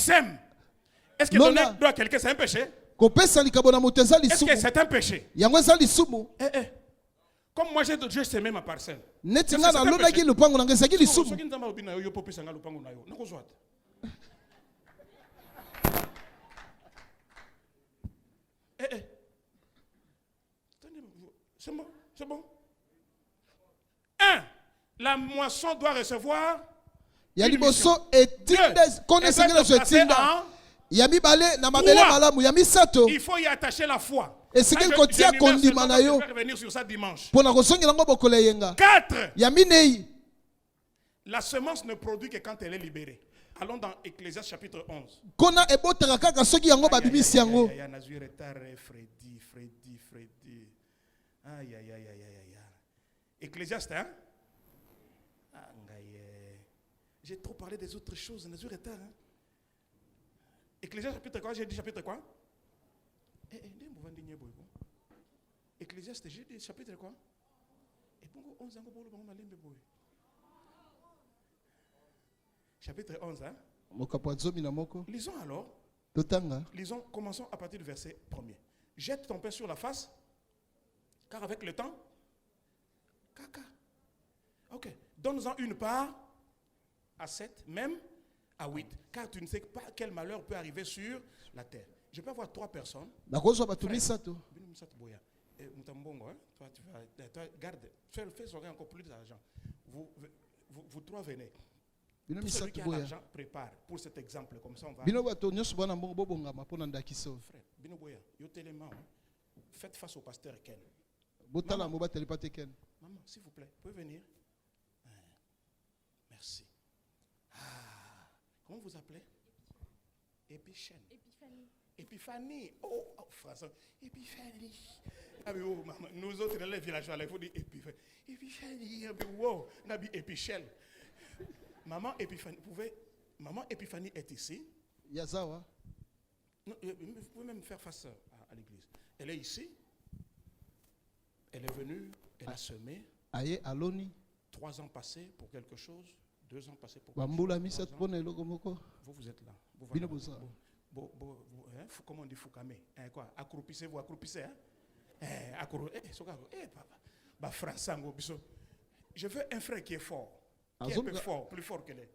Est-ce que donner à quelqu'un c'est un péché? Est-ce que c'est un péché? Comme moi j'ai semé ma parcelle. Est-ce que c'est un péché? C'est bon, c'est bon. 1. La moisson doit recevoir. Il faut y attacher la foi. Je vais revenir sur ça dimanche. 4. La semence ne produit que quand elle est libérée. Allons dans Ecclésiaste chapitre 11. Freddy. Aïe. Ecclésiaste, hein? J'ai trop parlé des autres choses. Ecclésiaste chapitre quoi? J'ai dit chapitre quoi? Ecclésiaste, j'ai dit chapitre quoi? Chapitre 11, hein? Lisons alors. Lisons, commençons à partir du verset 1er. Jette ton pain sur la face, car avec le temps, caca. Ok. Donne-en une part à 7, même à 8, car tu ne sais pas quel malheur peut arriver sur la terre. Je peux avoir 3 personnes. Toi, garde, fais sourire encore plus d'argent. Vous 3 venez. Celui qui a l'argent prépare pour cet exemple, comme ça on va. Frère, faites face au pasteur Ken. Maman, s'il vous plaît, vous pouvez venir? Merci. Comment vous appelez? Épiphanie. Oh, François. Épiphanie. Ah, mais oh, maman, nous autres, les villageois, il faut dire Épiphanie. Épiphanie. Wow, on a dit Épichel. Maman Épiphanie est ici. Yazawa. Non, vous pouvez même faire face à l'église. Elle est ici. Elle est venue, elle a semé. 3 ans passés pour quelque chose, 2 ans passés pour quelque chose. Vous êtes là. Comment on dit Foukamé? Quoi? Accroupissez-vous, accroupissez. Je veux un frère qui est fort. Qui est un peu fort, plus fort que les.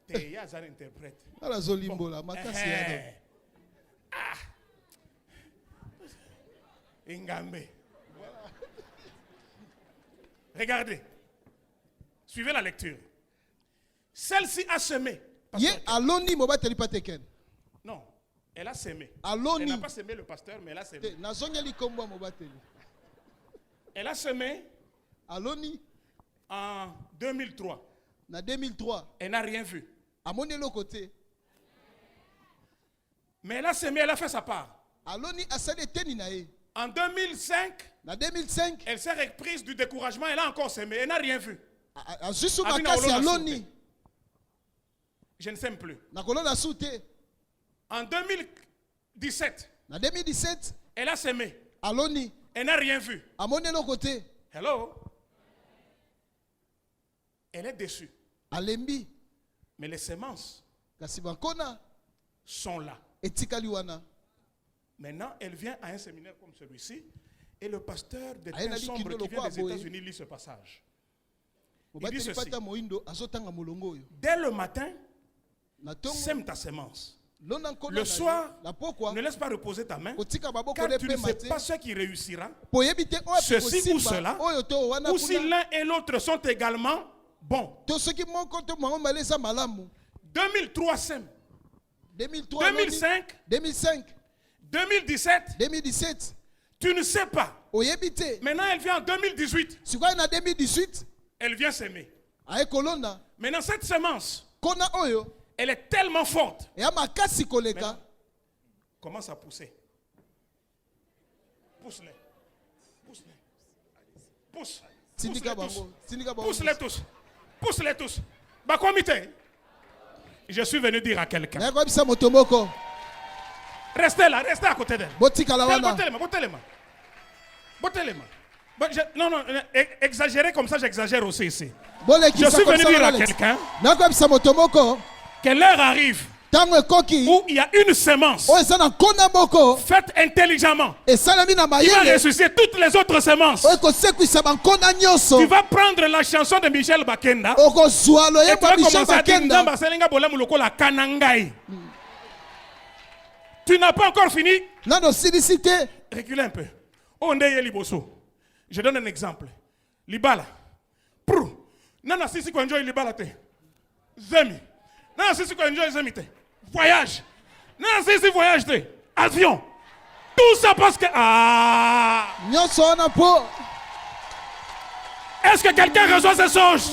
Yazan interprète. Ingambe. Regardez. Suivez la lecture. Celle-ci a semé. Non, elle a semé. Elle n'a pas semé le pasteur, mais elle a semé. Elle a semé en 2003. Elle n'a rien vu. Mais elle a semé, elle a fait sa part. En 2005, elle s'est reprise du découragement, elle a encore semé, elle n'a rien vu. Je ne sème plus. En 2017, elle a semé. Elle n'a rien vu. Hello? Elle est déçue. Mais les semences sont là. Maintenant, elle vient à un séminaire comme celui-ci et le pasteur des teintes sombres qui vient des États-Unis lit ce passage. Il dit ceci. Dès le matin, sème ta semence. Le soir, ne laisse pas reposer ta main, car tu ne sais pas ce qui réussira, ceci ou cela, ou si l'un et l'autre sont également bons. 2003 sème. 2005, 2017, tu ne sais pas. Maintenant, elle vient en 2018. Elle vient s'aimer. Maintenant, cette semence, elle est tellement forte. Maintenant, commence à pousser. Pousse-les. Pousse-les. Pousse. Pousse-les tous. Pousse-les tous. Je suis venu dire à quelqu'un. Restez là, restez à côté d'elle. Non, exagérer comme ça, j'exagère aussi ici. Je suis venu dire à quelqu'un que l'heure arrive où il y a une semence faite intelligemment qui va ressusciter toutes les autres semences. Tu vas prendre la chanson de Michel Bakenda et tu vas commencer à dire tu n'as pas encore fini. Reculez un peu. Je donne un exemple. Libala. Nana sisi ko enjoy libala te. Zemi. Nana sisi ko enjoy zemi te. Voyage. Nana sisi voyage te. Avion. Tout ça parce que est-ce que quelqu'un reçoit ses songes?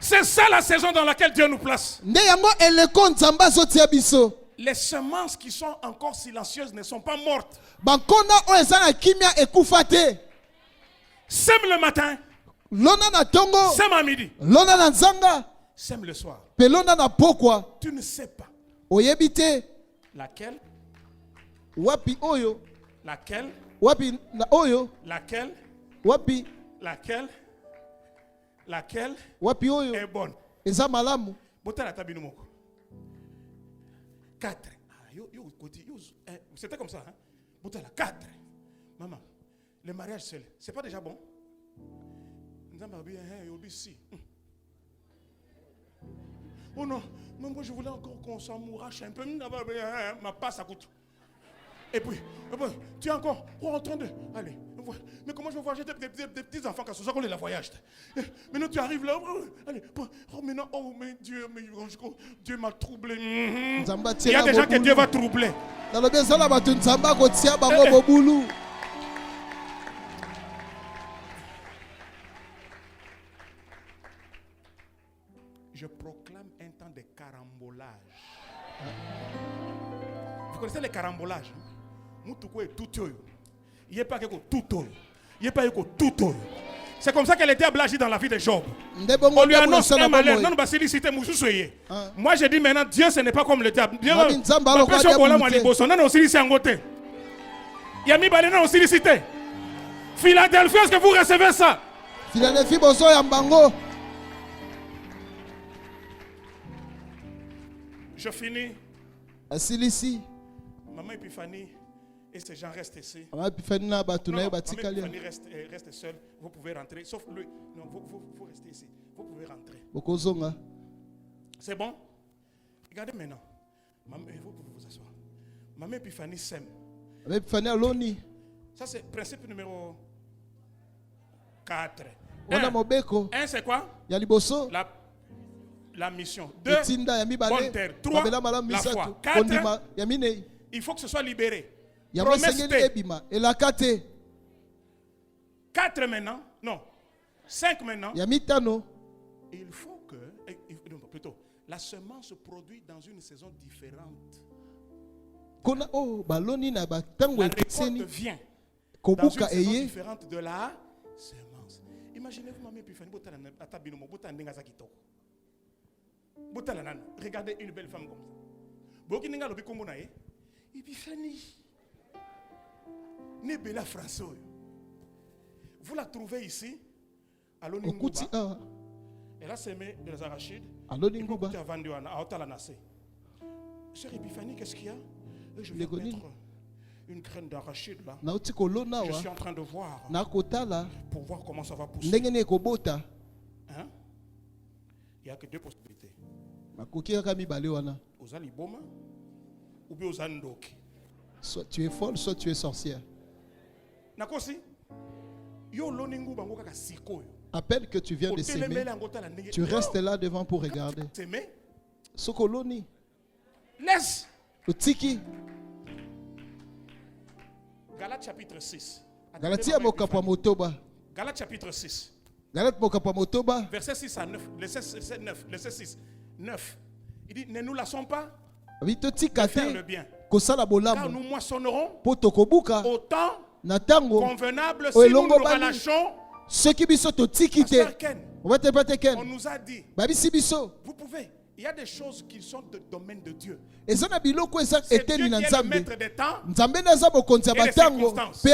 C'est ça la saison dans laquelle Dieu nous place. Les semences qui sont encore silencieuses ne sont pas mortes. Sème le matin. Sème à midi. Sème le soir. Tu ne sais pas. Laquelle? Laquelle? Laquelle? Laquelle? Laquelle est bonne? Botala tabinumoko. 4. C'était comme ça. Hein? Botala 4. Maman, le mariage seul, c'est pas déjà bon? Oh non, moi je voulais encore qu'on s'amourache un peu. Ma passe à coûte. Et puis, tu es encore en train de... Allez, mais comment je vais voir des petits enfants qui sont la voyage. Maintenant tu arrives là, allez, maintenant, oh mais Dieu m'a troublé. Il y a des gens que Dieu va troubler. Je proclame un temps de carambolage. Vous connaissez les carambolages? Il n'y a pas que tout. Il n'y a pas que tout. C'est comme ça qu'elle était ablagée dans la vie de Job. On lui annonce un malheur. Moi je dis maintenant, Dieu ce n'est pas comme le diable. Dieu Philadelphie, est-ce que vous recevez ça? Philadelphie, je finis. Maman Epiphanie et ces gens restent ici. Maman Epiphanie reste seule. Vous pouvez rentrer. Sauf lui. Non, vous restez ici. Vous pouvez rentrer. C'est bon? Regardez maintenant. Maman, vous pouvez vous asseoir. Maman Epiphanie sème. Ça c'est principe numéro 4. 1 c'est quoi? La mission. 2, bonne terre. 3, la foi. 4, il faut que ce soit libéré. Promesse 4 maintenant. Non. 5 maintenant. Il faut que, plutôt, la semence se produit dans une saison différente. La récolte vient dans une saison différente de la semence. Imaginez-vous, Maman Epiphanie, regardez une belle femme comme ça. Epiphanie. Nebela François. Vous la trouvez ici à l'Oningouba. Elle a semé des arachides. À l'Oningouba. Elle a vendu à Otalanase. Sœur Epiphanie, qu'est-ce qu'il y a? Je vais mettre une graine d'arachide là. Je suis en train de voir pour voir comment ça va pousser. Hein? Il n'y a que 2 possibilités. Soit tu es folle, soit tu es sorcière. À peine que tu viens de s'aimer, tu restes là devant pour regarder. Sokoloni. Laisse. Utiki. Galates chapitre 6. Galatia mokapwa motoba. Galates chapitre 6. Galates mokapwa motoba. Verset 6 à 9. Verset 6. 9. Il dit, ne nous lassons pas de faire le bien. Car nous moissonnerons au temps convenable si nous nous relâchons. On nous a dit, vous pouvez Il y a des choses qui sont de domaine de Dieu. C'est Dieu qui est le maître des temps et des circonstances.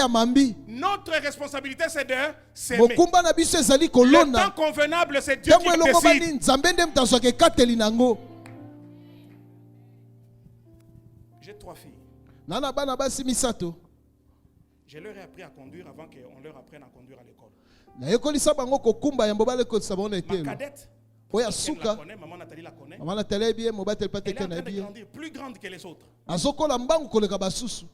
Notre responsabilité, c'est de s'aimer. Le temps convenable, c'est Dieu qui décide. J'ai 3 filles. Je leur ai appris à conduire avant qu'on leur apprenne à conduire à l'école. Ma cadette, Oya elle suka la connaît, maman Nathalie la connaît. mama Nathalie bien mobate Elle est en pateka train na de bien grandir, plus grande que les autres. azokola mbangu koleka basusu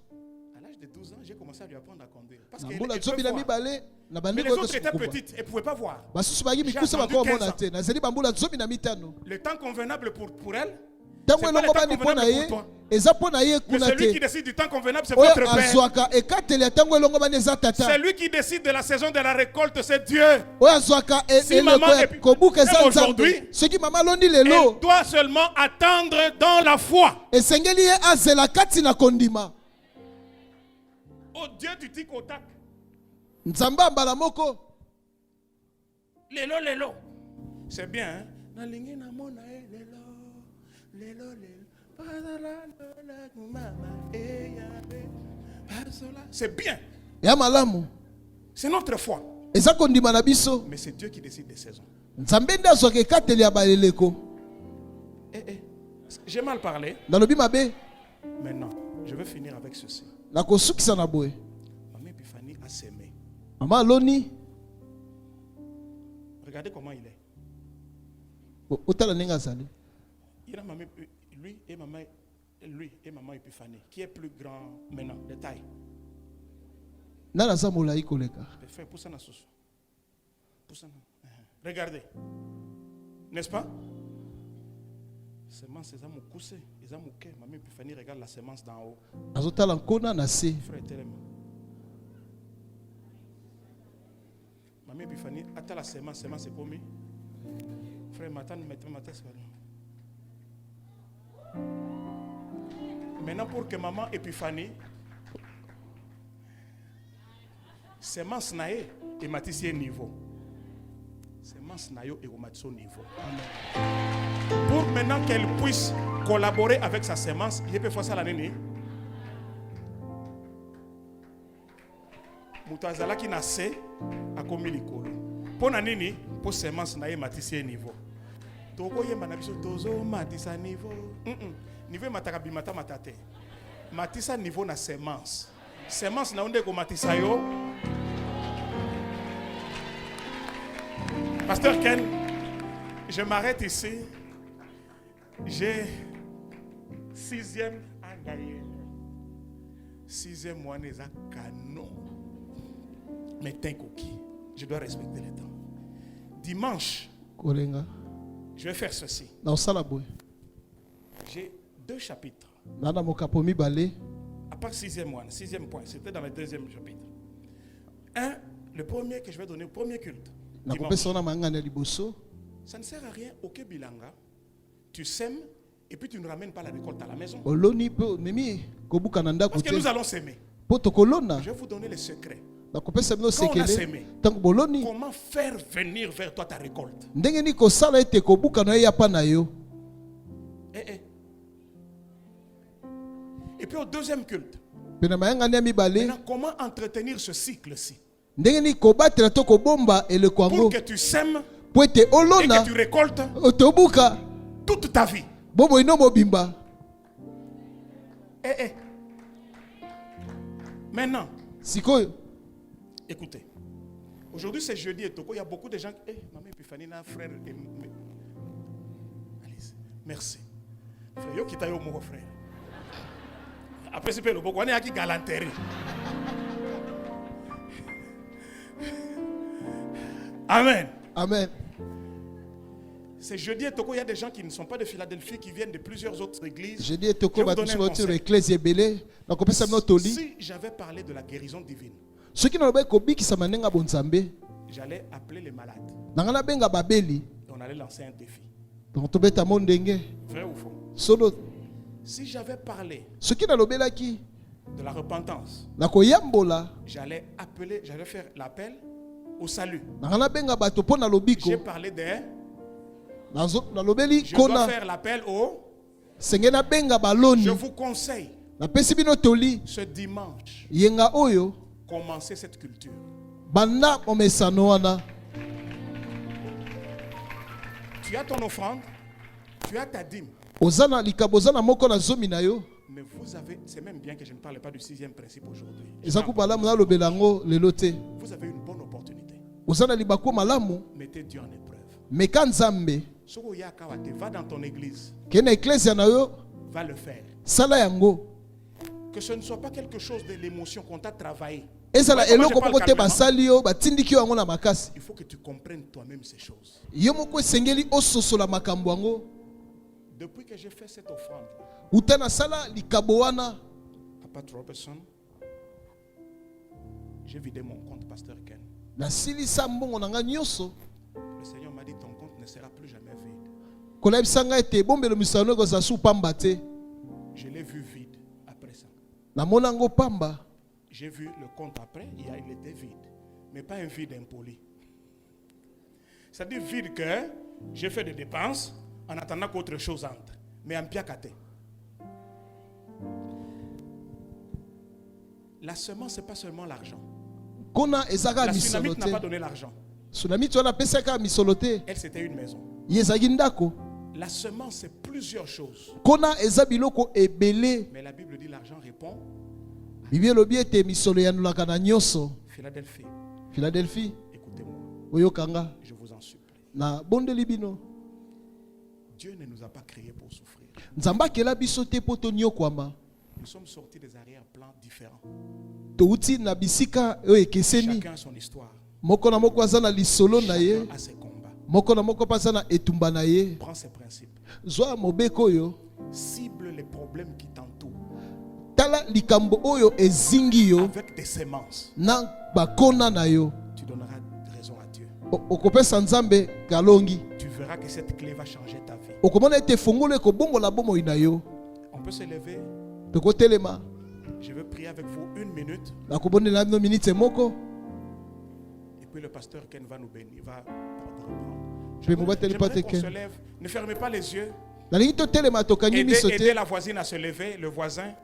À l'âge de 12 ans, j'ai commencé à lui apprendre à conduire. Parce na qu'elle mbula peut zobi na voir. mibale na Mais bandi les ko autres étaient petites et ne pouvaient pas voir. basusu bagi J'ai mikusa attendu bako 15 mona ans. te nazeli bambula zobi na mitano Le temps convenable pour elle, tango c'est pas le elongo temps bani pona convenable ye pour toi. eza pona ye Mais kuna celui qui te décide du temps convenable, c'est oyo votre père. azwaka ekateli ya tango elongo bani eza tata Celui qui décide de la saison de la récolte, c'est Dieu. oyo azwaka Si maman eleko ya est- kobuka eza même nzambe aujourd'hui, soki mama alondi lelo Elle doit seulement attendre dans la foi. esengeli ye azela kati na kondima Au Dieu du tic au tac. nzambe ambala moko Lelo. C'est bien, hein? Nalingi na mona e lelo. C'est bien. ya malamu C'est notre foi. eza kondima na biso Mais c'est Dieu qui décide des saisons. nzambe nde azwaka ekateli ya baleleko J'ai mal parlé. nalobi mabe Maintenant, je vais finir avec ceci. nakosukisa na boye Maman Epiphanie a s'aimé. mama aloni Regardez comment il est. otala ndenge azali Il a lui et maman Epiphanie. Qui est plus grand maintenant, de taille? nani aza molai koleka Frère, pousse na soso. Regardez. N'est-ce pas? Semence, c'est mon coussé. C'est mon cœur. Maman Epiphanie regarde la semence d'en haut. azotala nkona na se Frère, tellement. Maman Epiphanie, attends la semence c'est commis. Frère, maintenant, c'est pas. Maintenant, pour que maman Epiphanie, semence nae et matisse niveau. Semence nayo et matisse niveau. Amen. Pour maintenant qu'elle puisse collaborer avec sa semence, il peut faire ça l'année. Mutazala qui nasse a commis l'école. Pour nanini, pour semence nae matisse niveau. Toko ye manabiso tozo matissa niveau. Niveau matakabi matate. Matissa niveau na semence. Semence na onde ko matissa yo. Pasteur Ken, je m'arrête ici. J'ai 6e à gagner. 6e mois n'est à canon. Mais t'es coquille. Je dois respecter le temps. Dimanche, kolenga je vais faire ceci. na osala boye J'ai 2 chapitres. nana mokapo mibale À part 6e mois, 6e point, c'était dans le 2e chapitre. Le premier que je vais donner au premier culte. nakopesa na mangana ya liboso Ça ne sert à rien, aucun bilanga. Tu sèmes et puis tu ne ramènes pas la récolte à la maison. oloni pe memi kobuka na ndako Parce que te nous allons s'aimer. po tokolona Je vais vous donner les secrets. nakopesa bino Quand on a sekele semé, ntango boloni comment faire venir vers toi ta récolte? ndenge nini kosala ete kobuka na ye ya pa na yo Et puis au deuxième culte, mpe na mayangani ya mibale maintenant, comment entretenir ce cycle-ci? ndenge nini kobatela to kobomba eleko Pour yango que tu sèmes po ete et olona que tu récoltes tobuka toute ta vie. bobo ino mobimba Maintenant, sikoyo écoutez. Aujourd'hui c'est jeudi et Toko. Il y a beaucoup de gens. Maman Epiphanie, frère. Allez, merci. Frère, yo kita yo mon frère. Après c'est le beaucoup. On est à qui galanterie. Amen. amen C'est jeudi et Toko. Il y a des gens qui ne sont pas de Philadelphie, qui viennent de plusieurs autres églises. jeudi etoko Je vais vous donner batusu un botiro conseil. eklesi ebele nakopesa bino toli Si j'avais parlé de la guérison divine, soki nalobai kobikisama ndenge ya bonzambe j'allais appeler les malades. nanga nabenga babeli Et on allait lancer un défi. donc tobeta mo ndenge Vrai ou faux? solo Si j'avais parlé soki nalobelaki de la repentance, nakoyambola j'allais faire l'appel au salut. nanga nabenga bato mpo na J'ai lobiko parlé des Je dois faire l'appel au... Je vous conseille ce dimanche commencer cette culture. Tu as ton offrande, tu as ta dîme. Mais vous avez, c'est même bien que je ne parle pas du 6e principe aujourd'hui. Vous avez une bonne opportunité. Mettez Dieu en épreuve. Va dans ton église. Va le faire. Que ce ne soit pas quelque chose de l'émotion qu'on t'a travaillé. Il faut que tu comprennes toi-même ces choses. Depuis que j'ai fait cette offrande, Papa Robertson, j'ai vidé mon compte, Pasteur Ken. Le Seigneur m'a dit, ton compte ne sera plus jamais vide. Je l'ai vu vide après ça. J'ai vu le compte après, il était vide. Mais pas un vide impoli. C'est-à-dire vide que j'ai fait des dépenses en attendant qu'autre chose entre. Mais en piakate. La semence, ce n'est pas seulement l'argent. La Tsunamite n'a pas donné l'argent. Elle, c'était une maison. La semence, c'est plusieurs choses. Mais la Bible dit l'argent répond. Philadelphie. Écoutez-moi. Je vous en supplie. Dieu ne nous a pas créés pour souffrir. Nous sommes sortis des arrière-plans différents. Chacun a son histoire. Chacun a ses combats. Prends ces principes. Cible les problèmes qui t'entourent. Avec tes semences. Tu donneras raison à Dieu. Tu verras que cette clé va changer ta vie. On peut se lever. Je veux prier avec vous 1 minute. Et puis le pasteur Ken va nous bénir. J'aimerais qu'on se lève. Ne fermez pas les yeux. Aidez la voisine à se lever, le voisin.